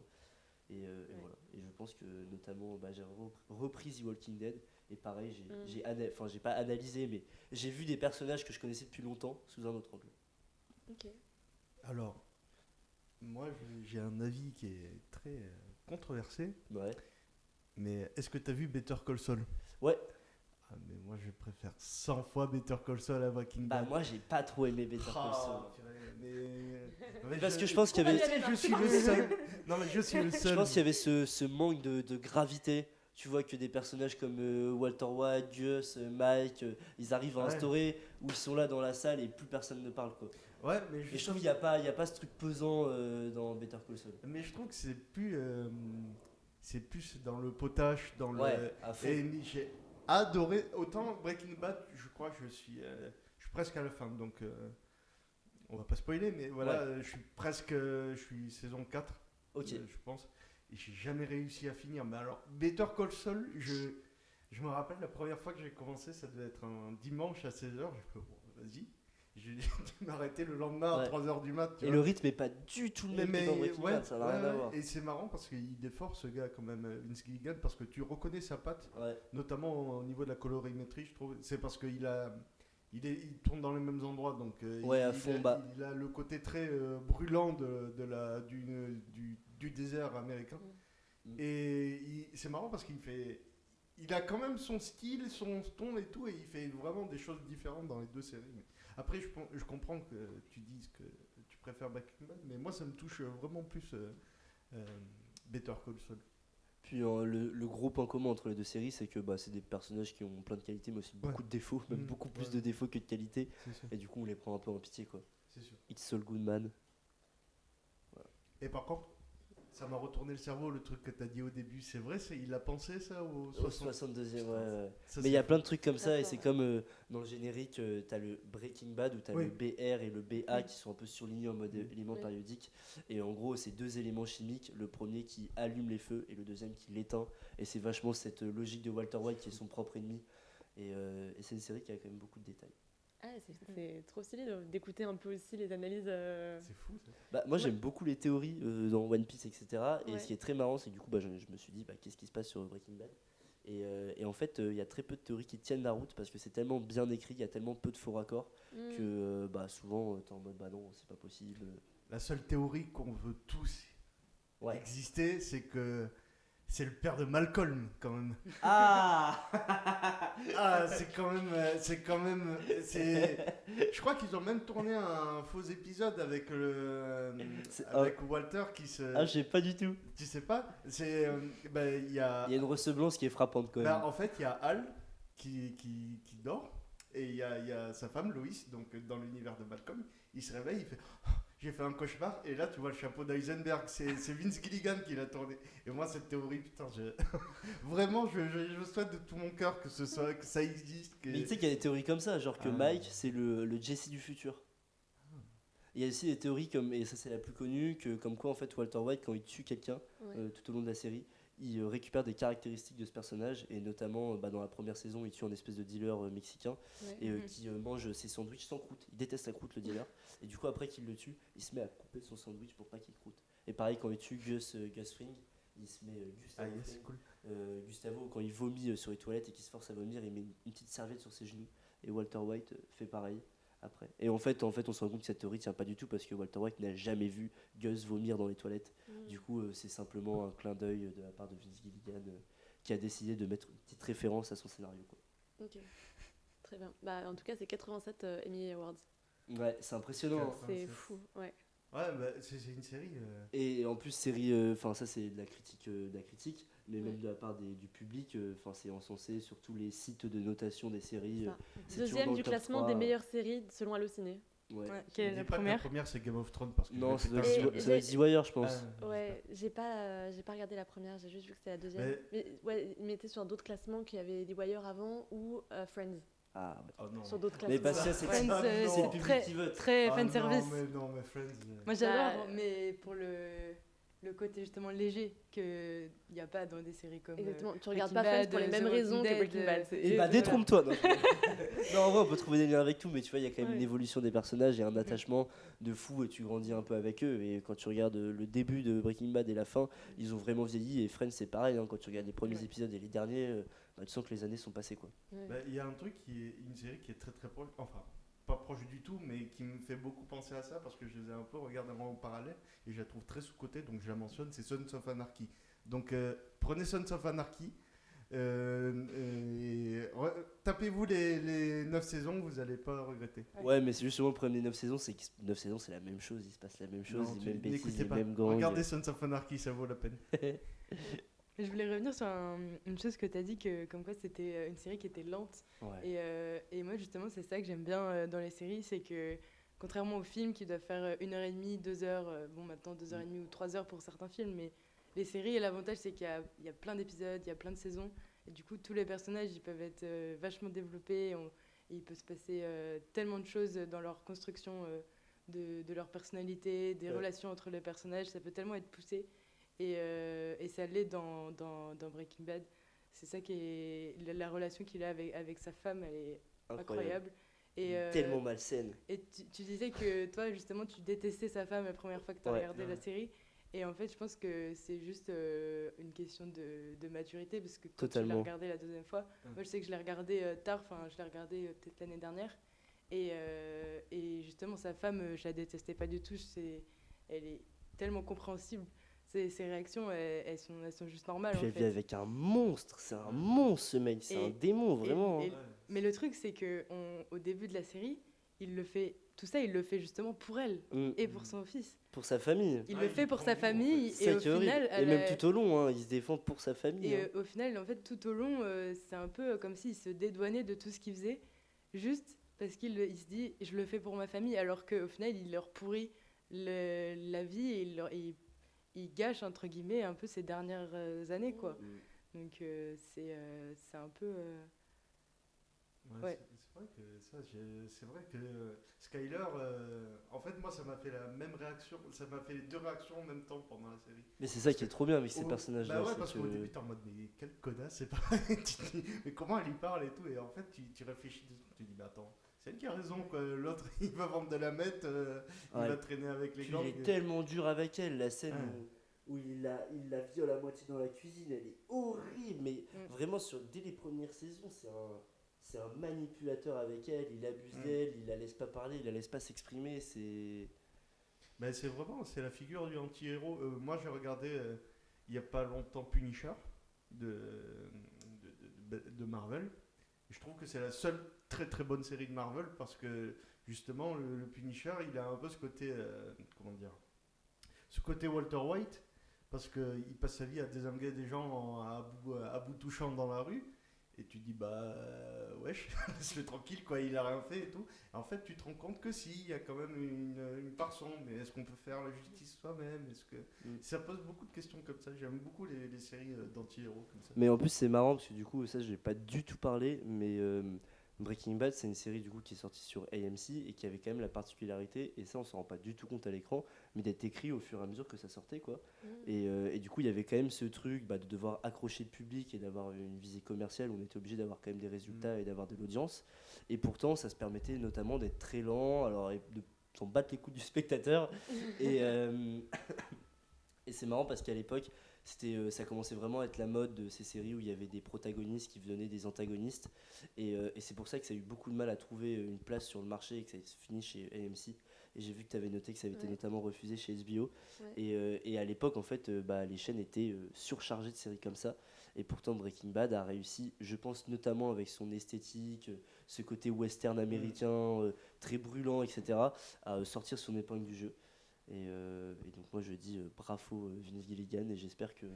Et voilà. Et je pense que notamment, bah, j'ai repris The Walking Dead. Et pareil, j'ai pas analysé, mais j'ai vu des personnages que je connaissais depuis longtemps sous un autre angle. Ok. Alors, moi, j'ai un avis qui est très controversé, Ouais. mais est-ce que tu as vu Better Call Saul? Ouais. Ah, mais moi, je préfère 100 fois Better Call Saul à Breaking Bah, Bad. moi, j'ai pas trop aimé Better Call Saul. Mais Parce que je pense qu'il y avait. Je suis le seul. Non, mais je suis le seul. Je pense qu'il y avait ce manque de gravité. Tu vois que des personnages comme Walter White, Gus, Mike, ils arrivent à instaurer où ils sont là dans la salle et plus personne ne parle, quoi. Ouais, mais Et je trouve qu'il n'y a pas ce truc pesant dans Better Call Saul. Mais je trouve que c'est plus dans le potache, dans le. Ouais, à fond. Et j'ai adoré autant Breaking Bad. Je crois que je suis presque à la fin, donc on va pas spoiler, mais voilà, je suis saison 4, Ok. je pense, et j'ai jamais réussi à finir. Mais alors Better Call Saul, je me rappelle la première fois que j'ai commencé, ça devait être un dimanche à 16h. J'ai fait bon, vas-y. J'ai dû m'arrêter le lendemain à 3h du mat. Et le rythme est pas du tout le même que dans Breaking Bad, ça n'a rien à voir. Et c'est marrant parce qu'il est fort ce gars quand même, Vince Gilligan, parce que tu reconnais sa patte, notamment au niveau de la colorimétrie, je trouve. C'est parce qu'il il tourne dans les mêmes endroits, donc il a le côté très brûlant du désert américain. Et c'est marrant parce il a quand même son style, son ton et tout, et il fait vraiment des choses différentes dans les deux séries. Mais après, je comprends que tu dises que tu préfères Breaking Bad, mais moi ça me touche vraiment plus Better Call Saul. Puis le gros point commun entre les deux séries, c'est que c'est des personnages qui ont plein de qualités, mais aussi beaucoup de défauts, même beaucoup plus de défauts que de qualités. Et du coup, on les prend un peu en pitié, quoi. C'est sûr. It's Saul Goodman. Voilà. Et par contre, ça m'a retourné le cerveau, le truc que t'as dit au début. C'est vrai, il a pensé ça au Au 62e, ouais. Ça, Mais il y a plein de trucs comme ça, et D'accord. c'est comme dans le générique, t'as le Breaking Bad où t'as le BR et le BA qui sont un peu surlignés en mode élément périodique. Et en gros, c'est deux éléments chimiques, le premier qui allume les feux et le deuxième qui l'éteint. Et c'est vachement cette logique de Walter White qui est son propre ennemi. Et c'est une série qui a quand même beaucoup de détails. Ah, c'est trop stylé d'écouter un peu aussi les analyses. C'est fou, ça. Moi j'aime beaucoup les théories dans One Piece, etc. Et Ouais. ce qui est très marrant, c'est que du coup je me suis dit qu'est-ce qui se passe sur Breaking Bad. Et en fait, il y a très peu de théories qui tiennent la route parce que c'est tellement bien écrit, il y a tellement peu de faux raccords que souvent t'es en mode non, c'est pas possible. La seule théorie qu'on veut tous Ouais. exister, c'est que c'est le père de Malcolm, quand même. Ah Ah, c'est quand même. Je crois qu'ils ont même tourné un faux épisode avec avec Walter qui se. Ah, je sais pas du tout. Tu sais pas? C'est. Il y a. Il y a une ressemblance qui est frappante quand même. En fait, il y a Hal qui dort et il y a sa femme Loïs, donc dans l'univers de Malcolm. Il se réveille, il fait oh, j'ai fait un cauchemar, et là tu vois le chapeau d'Eisenberg, c'est Vince Gilligan qui l'a tourné. Et moi, cette théorie, putain, vraiment, je souhaite de tout mon cœur que ça existe. Mais tu sais qu'il y a des théories comme ça, genre que Mike c'est le Jesse du futur. Il y a aussi des théories comme, et ça c'est la plus connue, que comme quoi en fait Walter White, quand il tue quelqu'un tout au long de la série, il récupère des caractéristiques de ce personnage, et notamment dans la première saison il tue un espèce de dealer mexicain qui mange ses sandwichs sans croûte. Il déteste la croûte, le dealer, et du coup après qu'il le tue il se met à couper son sandwich pour pas qu'il croûte. Et pareil quand il tue Gus Fring, il se met Gustavo quand il vomit sur les toilettes et qu'il se force à vomir, il met une petite serviette sur ses genoux, et Walter White fait pareil après. Et en fait on se rend compte que cette théorie tient pas du tout parce que Walter White n'a jamais vu Gus vomir dans les toilettes. Du coup c'est simplement un clin d'œil de la part de Vince Gilligan qui a décidé de mettre une petite référence à son scénario, quoi. Ok, très bien. En tout cas, c'est 87 Emmy Awards. Ouais, c'est impressionnant. C'est fou, ouais. Ouais, c'est une série. Et en plus série, ça c'est de la critique, mais même de la part du public, c'est encensé sur tous les sites de notation des séries. C'est toujours dans Deuxième le du top classement 3. des meilleures séries selon Allociné. Ouais. Quelle est la première? La première, c'est Game of Thrones parce que Non, ça doit Et être The Wire, je pense. Ouais, j'ai pas regardé la première, j'ai juste vu que c'était la deuxième. Mais il mettait sur d'autres classements qu'il y avait The Wire avant ou Friends. Ah ouais. Oh non. Sur d'autres Mais classements. Bastien, c'est Friends, c'est le public qui vote. très Ah fanservice. non, mais Friends. Moi j'adore, mais pour le côté justement léger qu'il n'y a pas dans des séries comme Exactement, tu regardes Breaking pas Friends Bad, pour les The mêmes Walking raisons que Dead, Breaking Bad. Et voilà. détrompe-toi. Non, en vrai, on peut trouver des liens avec tout, mais tu vois, il y a quand même Ouais. une évolution des personnages et un attachement de fou, et tu grandis un peu avec eux. Et quand tu regardes le début de Breaking Bad et la fin, ils ont vraiment vieilli. Et Friends, c'est pareil, hein, quand tu regardes les premiers épisodes et les derniers, tu sens que les années sont passées, quoi. Il y a un truc une série qui est très très proche, enfin pas proche du tout, mais qui me fait beaucoup penser à ça parce que je les ai un peu regardés en parallèle et je la trouve très sous-cotée, donc je la mentionne, c'est Sons of Anarchy. Donc prenez Sons of Anarchy, tapez-vous les 9 saisons, vous n'allez pas regretter. Ouais, mais c'est justement le problème des 9 saisons, c'est que 9 saisons, c'est la même chose, il se passe la même chose, Non, les tu mêmes bêtises, n'écoutez les pas. mêmes gangs. Regardez Sons of Anarchy, ça vaut la peine. Je voulais revenir sur une chose que tu as dit, que comme quoi c'était une série qui était lente. Ouais. Et moi, justement, c'est ça que j'aime bien dans les séries, c'est que contrairement aux films qui doivent faire 1h30, 2h, maintenant 2h30 ou 3h pour certains films, mais les séries, l'avantage, c'est qu'il y a plein d'épisodes, il y a plein de saisons, et du coup, tous les personnages, ils peuvent être vachement développés, il peut se passer tellement de choses dans leur construction de leur personnalité, des relations entre les personnages, ça peut tellement être poussé. Et ça l'est dans Breaking Bad. C'est ça qui est la relation qu'il a avec sa femme, elle est incroyable. Et, tellement malsaine. Et tu disais que toi, justement, tu détestais sa femme la première fois que tu as regardé la série. Et en fait, je pense que c'est juste une question de maturité, parce que quand tu l'as regardé la deuxième fois, moi je sais que je l'ai regardé tard, enfin je l'ai regardé peut-être l'année dernière. Et justement, sa femme, je la détestais pas du tout. Elle est tellement compréhensible. Ses réactions, elles sont juste normales. Puis elle vit avec un monstre, c'est un monstre ce mec, c'est un démon vraiment. Mais le truc, c'est qu'au début de la série, il le fait tout ça, il le fait justement pour elle et pour son fils. Pour sa famille. Il le fait pour sa prend goût, en famille C'est et ça au qui est horrible. final, Et même tout au long, hein, il se défend pour sa famille. et hein. au final, en fait, tout au long, c'est un peu comme s'il se dédouanait de tout ce qu'il faisait, juste parce qu'il se dit je le fais pour ma famille, alors qu'au final, il leur pourrit la vie et il gâche, entre guillemets, un peu ses dernières années, quoi. Donc, c'est un peu. Ouais. C'est vrai que Skyler, en fait, moi, ça m'a fait la même réaction, ça m'a fait les deux réactions en même temps pendant la série. Mais c'est ça qui est trop bien avec ces personnages-là. Bah ouais, c'est parce que- qu'au début, t'es en mode, mais quelle connasse, c'est pas. Tu te dis, mais comment elle y parle et tout, et en fait, tu réfléchis dessus, tu te dis, mais attends, c'est elle qui a raison, quoi. L'autre, il va vendre de la meth, il Ouais. va traîner avec les Puis gangs. il est tellement dur avec elle, la scène Ouais. où il la viole à moitié dans la cuisine, elle est horrible, mais vraiment dès les premières saisons, c'est un manipulateur avec elle, il abuse d'elle, il la laisse pas parler, il la laisse pas s'exprimer, c'est... Ben, c'est la figure du anti-héros. Moi, j'ai regardé il y a pas longtemps Punisher de Marvel. Et je trouve que c'est la seule très très bonne série de Marvel parce que justement le Punisher, il a un peu ce côté comment dire, ce côté Walter White parce que il passe sa vie à désinguer des gens à bout touchant dans la rue. Et tu te dis, bah, wesh, laisse-le tranquille, quoi, il a rien fait et tout. Et en fait, tu te rends compte que si, il y a quand même une part sombre. Mais est-ce qu'on peut faire la justice soi-même? Ça pose beaucoup de questions comme ça. J'aime beaucoup les séries d'anti-héros comme ça. Mais en plus c'est marrant parce que du coup, ça j'ai pas du tout parlé, mais Breaking Bad c'est une série du coup qui est sortie sur AMC et qui avait quand même la particularité, et ça on s'en rend pas du tout compte à l'écran, mais d'être écrit au fur et à mesure que ça sortait quoi. Et du coup il y avait quand même ce truc de devoir accrocher le public et d'avoir une visée commerciale où on était obligé d'avoir quand même des résultats et d'avoir de l'audience, et pourtant ça se permettait notamment d'être très lent, alors et de s'en battre les coups du spectateur. et et c'est marrant parce qu'à l'époque ça commençait vraiment à être la mode de ces séries où il y avait des protagonistes qui devenaient des antagonistes, et c'est pour ça que ça a eu beaucoup de mal à trouver une place sur le marché et que ça se finit chez AMC. Et j'ai vu que tu avais noté que ça avait été notamment refusé chez HBO. Et à l'époque en fait les chaînes étaient surchargées de séries comme ça, et pourtant Breaking Bad a réussi, je pense notamment avec son esthétique, ce côté western américain très brûlant, etc., à sortir son épingle du jeu. Et donc moi je dis bravo Vince Gilligan, et j'espère que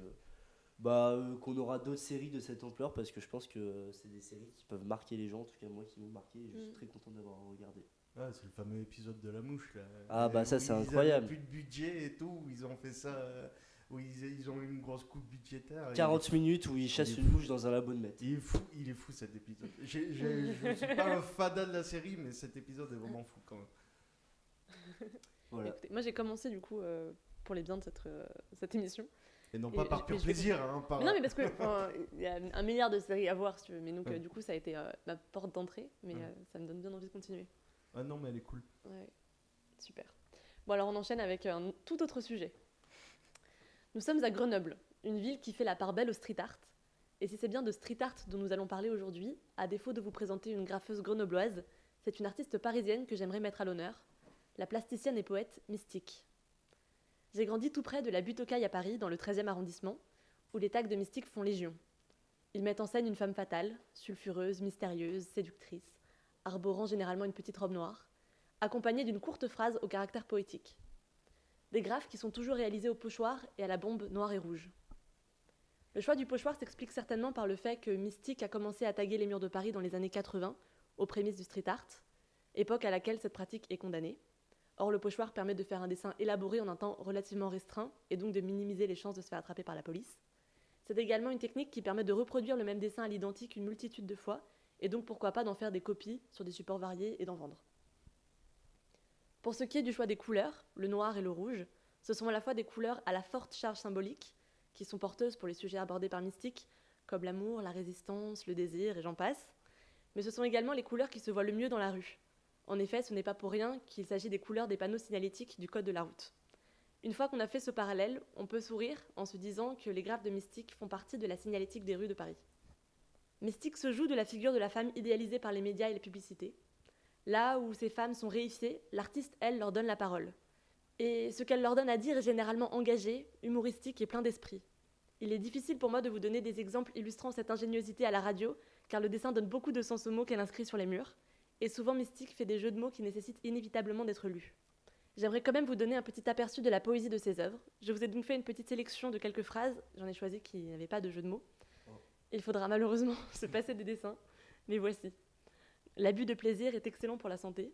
qu'on aura d'autres séries de cette ampleur, parce que je pense que c'est des séries qui peuvent marquer les gens, en tout cas moi qui m'ont marqué, et je suis très content d'avoir regardé. Ah, c'est le fameux épisode de la mouche là. Ah bah ça c'est Ils incroyable. avaient plus de budget et tout, où ils ont fait ça, où ils ont eu une grosse coupe budgétaire. 40 minutes où il chasse une mouche dans un labo de meth. Il est fou cet épisode. Je ne suis pas un fada de la série, mais cet épisode est vraiment fou quand même. Voilà. Écoutez, moi j'ai commencé du coup pour les biens de cette émission. Et non pas par pur plaisir. Hein, Mais non, mais parce que il y a 1 milliard de séries à voir si tu veux. Mais donc du coup ça a été ma porte d'entrée, mais ça me donne bien envie de continuer. Ah non, mais elle est cool. Ouais, super. Bon alors on enchaîne avec un tout autre sujet. Nous sommes à Grenoble, une ville qui fait la part belle au street art. Et si c'est bien de street art dont nous allons parler aujourd'hui, à défaut de vous présenter une graffeuse grenobloise, c'est une artiste parisienne que j'aimerais mettre à l'honneur, la plasticienne et poète Mystique. J'ai grandi tout près de la butte aux Cailles à Paris, dans le 13e arrondissement, où les tags de Mystique font légion. Ils mettent en scène une femme fatale, sulfureuse, mystérieuse, séductrice, arborant généralement une petite robe noire, accompagnée d'une courte phrase au caractère poétique. Des graphes qui sont toujours réalisés au pochoir et à la bombe noire et rouge. Le choix du pochoir s'explique certainement par le fait que Mystique a commencé à taguer les murs de Paris dans les années 80, aux prémices du street art, époque à laquelle cette pratique est condamnée. Or, le pochoir permet de faire un dessin élaboré en un temps relativement restreint et donc de minimiser les chances de se faire attraper par la police. C'est également une technique qui permet de reproduire le même dessin à l'identique une multitude de fois et donc pourquoi pas d'en faire des copies sur des supports variés et d'en vendre. Pour ce qui est du choix des couleurs, le noir et le rouge, ce sont à la fois des couleurs à la forte charge symbolique, qui sont porteuses pour les sujets abordés par Mystique, comme l'amour, la résistance, le désir et j'en passe, mais ce sont également les couleurs qui se voient le mieux dans la rue. En effet, ce n'est pas pour rien qu'il s'agit des couleurs des panneaux signalétiques du code de la route. Une fois qu'on a fait ce parallèle, on peut sourire en se disant que les graphes de Mystique font partie de la signalétique des rues de Paris. Mystique se joue de la figure de la femme idéalisée par les médias et les publicités. Là où ces femmes sont réifiées, l'artiste, elle, leur donne la parole. Et ce qu'elle leur donne à dire est généralement engagé, humoristique et plein d'esprit. Il est difficile pour moi de vous donner des exemples illustrant cette ingéniosité à la radio, car le dessin donne beaucoup de sens aux mots qu'elle inscrit sur les murs, Et souvent, Mystique fait des jeux de mots qui nécessitent inévitablement d'être lus. J'aimerais quand même vous donner un petit aperçu de la poésie de ses œuvres. Je vous ai donc fait une petite sélection de quelques phrases. J'en ai choisi qui n'avaient pas de jeu de mots. Il faudra malheureusement se passer des dessins, mais voici. L'abus de plaisir est excellent pour la santé.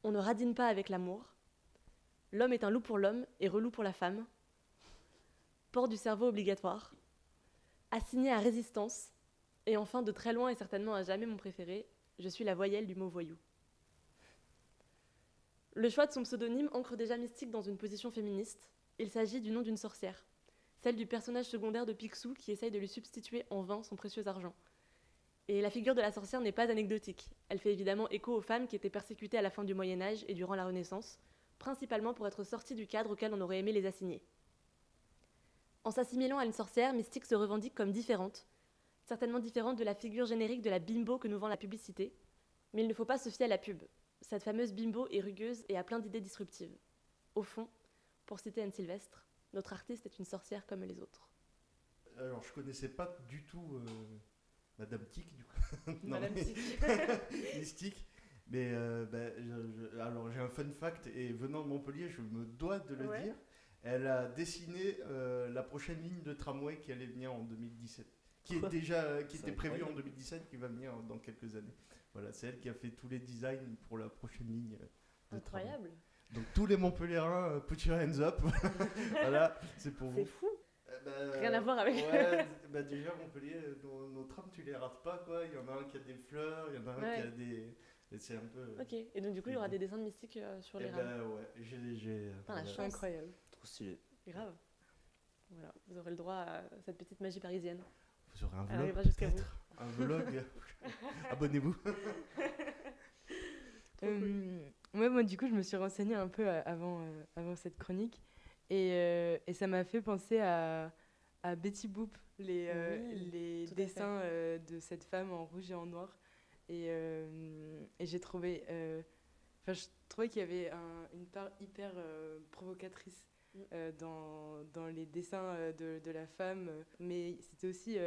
On ne radine pas avec l'amour. L'homme est un loup pour l'homme et relou pour la femme. Port du cerveau obligatoire. Assigné à résistance. Et enfin, de très loin et certainement à jamais mon préféré, je suis la voyelle du mot voyou. Le choix de son pseudonyme ancre déjà Mystique dans une position féministe. Il s'agit du nom d'une sorcière, celle du personnage secondaire de Picsou qui essaye de lui substituer en vain son précieux argent. Et la figure de la sorcière n'est pas anecdotique. Elle fait évidemment écho aux femmes qui étaient persécutées à la fin du Moyen-Âge et durant la Renaissance, principalement pour être sorties du cadre auquel on aurait aimé les assigner. En s'assimilant à une sorcière, Mystique se revendique comme différente, certainement différente de la figure générique de la bimbo que nous vend la publicité, mais il ne faut pas se fier à la pub. Cette fameuse bimbo est rugueuse et a plein d'idées disruptives. Au fond, pour citer Anne Sylvestre, notre artiste est une sorcière comme les autres. Alors, je connaissais pas du tout Madame Tic, du coup. Madame Tic. Mystique. Mais alors, j'ai un fun fact, et venant de Montpellier, je me dois de le dire. Elle a dessiné la prochaine ligne de tramway qui allait venir en 2017. Qui était prévue en 2017, qui va venir dans quelques années. Voilà, c'est elle qui a fait tous les designs pour la prochaine ligne de tramway. Incroyable. Donc tous les Montpelliérains, put your hands up. Voilà, c'est pour vous. C'est fou. Rien à voir avec... Ouais, déjà Montpellier, nos trams, tu les rates pas, quoi. Il y en a un qui a des fleurs, il y en a un qui a des... Et c'est un peu... Ok, et donc du coup, il y aura des dessins de Mystique sur les rames. Ouais, j'ai... La chance. Incroyable. Trop stylé. Grave. Voilà, vous aurez le droit à cette petite magie parisienne. Vous aurez un Elle vlog, arrivera jusqu'à peut-être. Un vlog. Abonnez-vous. Moi, du coup, je me suis renseignée un peu avant cette chronique. Et ça m'a fait penser à Betty Boop, les dessins de cette femme en rouge et en noir. Et j'ai trouvé... je trouvais qu'il y avait une part hyper provocatrice dans les dessins de la femme. Mais c'était aussi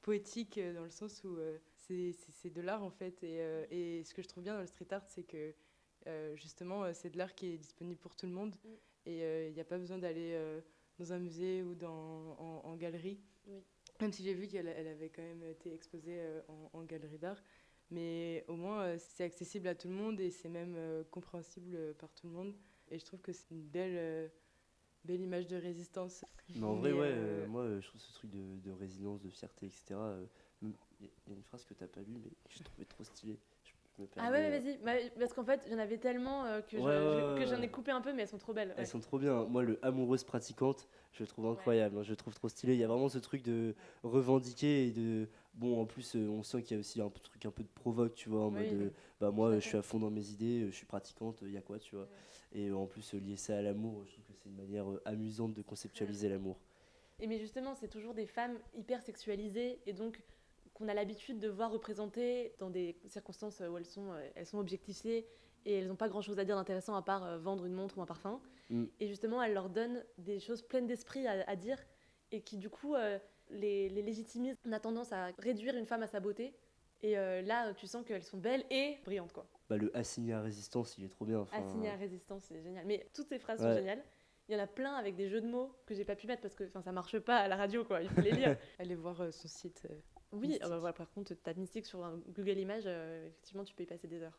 poétique dans le sens où c'est de l'art, en fait. Et ce que je trouve bien dans le street art, c'est que justement, c'est de l'art qui est disponible pour tout le monde. Et il n'y a pas besoin d'aller dans un musée ou en galerie. Oui. Même si j'ai vu qu'elle avait quand même été exposée en galerie d'art. Mais au moins, c'est accessible à tout le monde et c'est même compréhensible par tout le monde. Et je trouve que c'est une belle image de résistance. Mais en vrai, moi, je trouve ce truc de résilience, de fierté, etc. Il y a une phrase que t'as pas lue, mais que j'ai trouvé trop stylée. Ah ouais, vas-y. Parce qu'en fait, il y en avait tellement que j'en ai coupé un peu, mais elles sont trop belles. Ouais. Elles sont trop bien. Moi, le amoureuse pratiquante, je le trouve incroyable. Je le trouve trop stylé. Il y a vraiment ce truc de revendiquer et de... Bon, en plus, on sent qu'il y a aussi un truc un peu de provoque, tu vois, en mode... moi, je suis à fond dans mes idées, je suis pratiquante, il y a quoi, tu vois. Ouais. Et en plus, lier ça à l'amour, je trouve que c'est une manière amusante de conceptualiser l'amour. Et mais justement, c'est toujours des femmes hyper sexualisées et donc... qu'on a l'habitude de voir représentées dans des circonstances où elles sont objectifiées et elles n'ont pas grand-chose à dire d'intéressant à part vendre une montre ou un parfum. Et justement, elles leur donnent des choses pleines d'esprit à dire et qui, du coup, les légitimisent. On a tendance à réduire une femme à sa beauté et là, tu sens qu'elles sont belles et brillantes, quoi. Le assigné à résistance, il est trop bien. Assigné à résistance, c'est génial. Mais toutes ces phrases sont géniales. Il y en a plein avec des jeux de mots que j'ai pas pu mettre parce que ça marche pas à la radio, quoi. Il faut les lire. Allez voir son site. Oui, par contre, t'as Mystique sur un Google Images, effectivement, tu peux y passer des heures.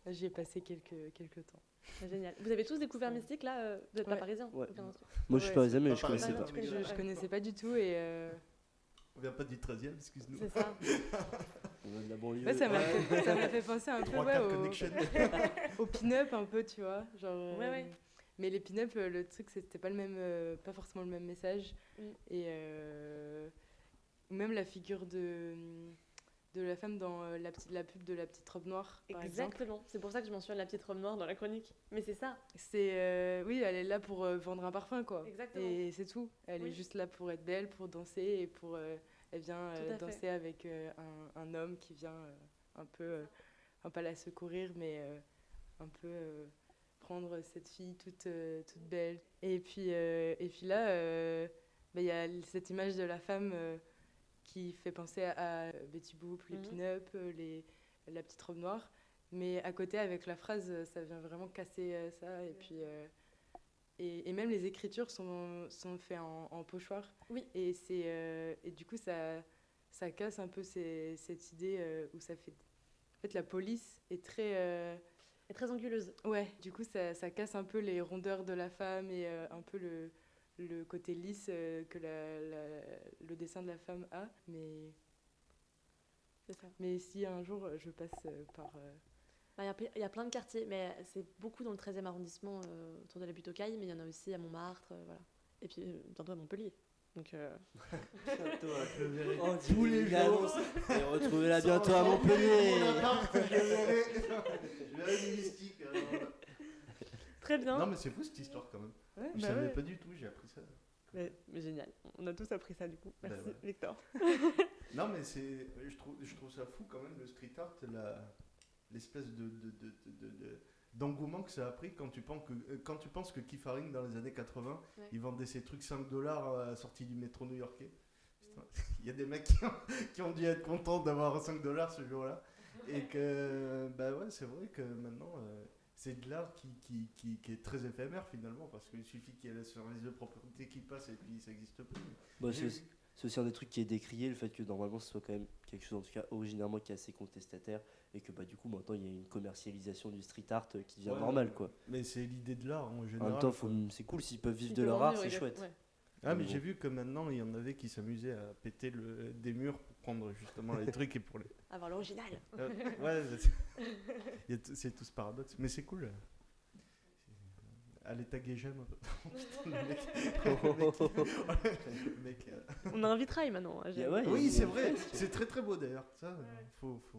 J'y ai passé quelques temps. C'est génial. Vous avez tous découvert Mystique, là Vous n'êtes pas parisien? Moi, je suis parisien, mais je connaissais pas. Je connaissais pas du tout et... On vient pas du 13e, excuse-nous. C'est ça. On vient de la banlieue. Ça m'a fait penser un peu au pin-up, un peu, tu vois. Genre, mais les pin-up, le truc, c'était pas forcément le même message. Et même la figure de la femme dans la pub de la petite robe noire, par exemple. Exactement. C'est pour ça que je mentionne la petite robe noire dans la chronique. Mais c'est ça. Oui, elle est là pour vendre un parfum, quoi. Exactement. Et c'est tout. Elle est juste là pour être belle, pour danser et pour... elle vient danser avec un homme qui vient un peu, pas la secourir, mais un peu prendre cette fille toute belle. Et puis là, y a cette image de la femme qui fait penser à Betty Boop, les pin-up, la petite robe noire. Mais à côté, avec la phrase, ça vient vraiment casser ça. Et puis, et même les écritures sont faites en pochoir. Oui. Et du coup, ça casse un peu cette idée où ça fait... En fait, la police est très... Et très anguleuse. Ouais, du coup, ça casse un peu les rondeurs de la femme et un peu le côté lisse que le dessin de la femme a. C'est ça. Mais si un jour je passe par... Il y a plein de quartiers, mais c'est beaucoup dans le 13e arrondissement, autour de la butte aux Cailles, mais il y en a aussi à Montmartre, voilà. Et puis bientôt à Montpellier. Donc, Oh, tous les jours. Et retrouvez-la bientôt à Montpellier. Je verrai une mystique. très bien. Non, mais c'est fou cette histoire quand même. Ouais, Je savais pas du tout, j'ai appris ça. Mais génial. On a tous appris ça du coup. Bah Merci ouais. Victor. Non, mais je trouve ça fou quand même le street art, l'espèce d'engouement que ça a pris quand tu penses que Keith Haring dans les années 80, Ouais. il vendait ses trucs $5 à la sortie du métro new-yorkais. Putain, il y a des mecs qui ont dû être contents d'avoir $5 ce jour-là. Et que, bah ouais, c'est vrai que maintenant, c'est de l'art qui est très éphémère finalement, parce qu'il suffit qu'il y ait le service de propriété qui passe et puis ça n'existe plus. Bah, c'est aussi un des trucs qui est décrié, le fait que normalement ce soit quand même quelque chose en tout cas originairement qui est assez contestataire et que bah du coup maintenant il y a une commercialisation du street art qui devient Ouais, normale quoi. Mais c'est l'idée de l'art en En général. même temps quoi. c'est cool s'ils peuvent vivre S'ils de peuvent leur en art, vivre, c'est ouais. chouette. Ouais. Ah, mais Bon. j'ai vu que maintenant il y en avait qui s'amusaient à péter des murs pour prendre justement les trucs et pour les. Avoir l'original. Ouais, c'est tout ce paradoxe. Mais c'est cool. Allez taguer j'aime. Putain, le mec, On a un vitrail maintenant. Hein, Yeah, ouais, Oui, il y a- c'est vrai. C'est très très beau d'ailleurs. Ça, faut que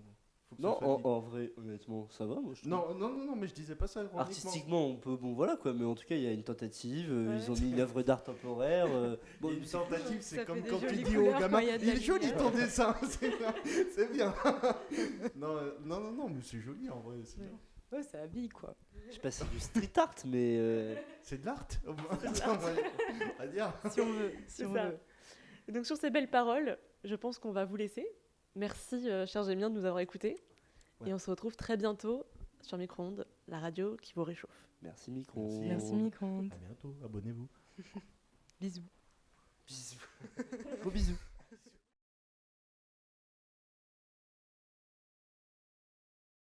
Non, ça soit dit. en vrai, honnêtement, ça va, moi je trouve. Non, mais je disais pas ça ironiquement. Artistiquement, on peut, bon voilà quoi, mais en tout cas, il y a une tentative, Ouais. ils ont mis une œuvre d'art temporaire. Bon, Bon, une tentative, Ça c'est comme fait des quand tu jolies dis au couleurs gamin, quand il y a de il la est joli lumière. ton dessin, c'est bien. Non, mais c'est joli en vrai, c'est bien. Ouais, ça habille, quoi. je sais pas si c'est du street art, mais C'est de l'art, au moins. Attends, on va dire. Si on veut. Si C'est on ça. veut. Et donc sur ces belles paroles, je pense qu'on va vous laisser. Merci, cher Gémien, de nous avoir écoutés. Ouais. Et on se retrouve très bientôt sur Micro-ondes, la radio qui vous réchauffe. merci micro. Merci. Merci, Micro-ondes. À bientôt, abonnez-vous. Bisous. Bisous. Gros bisous.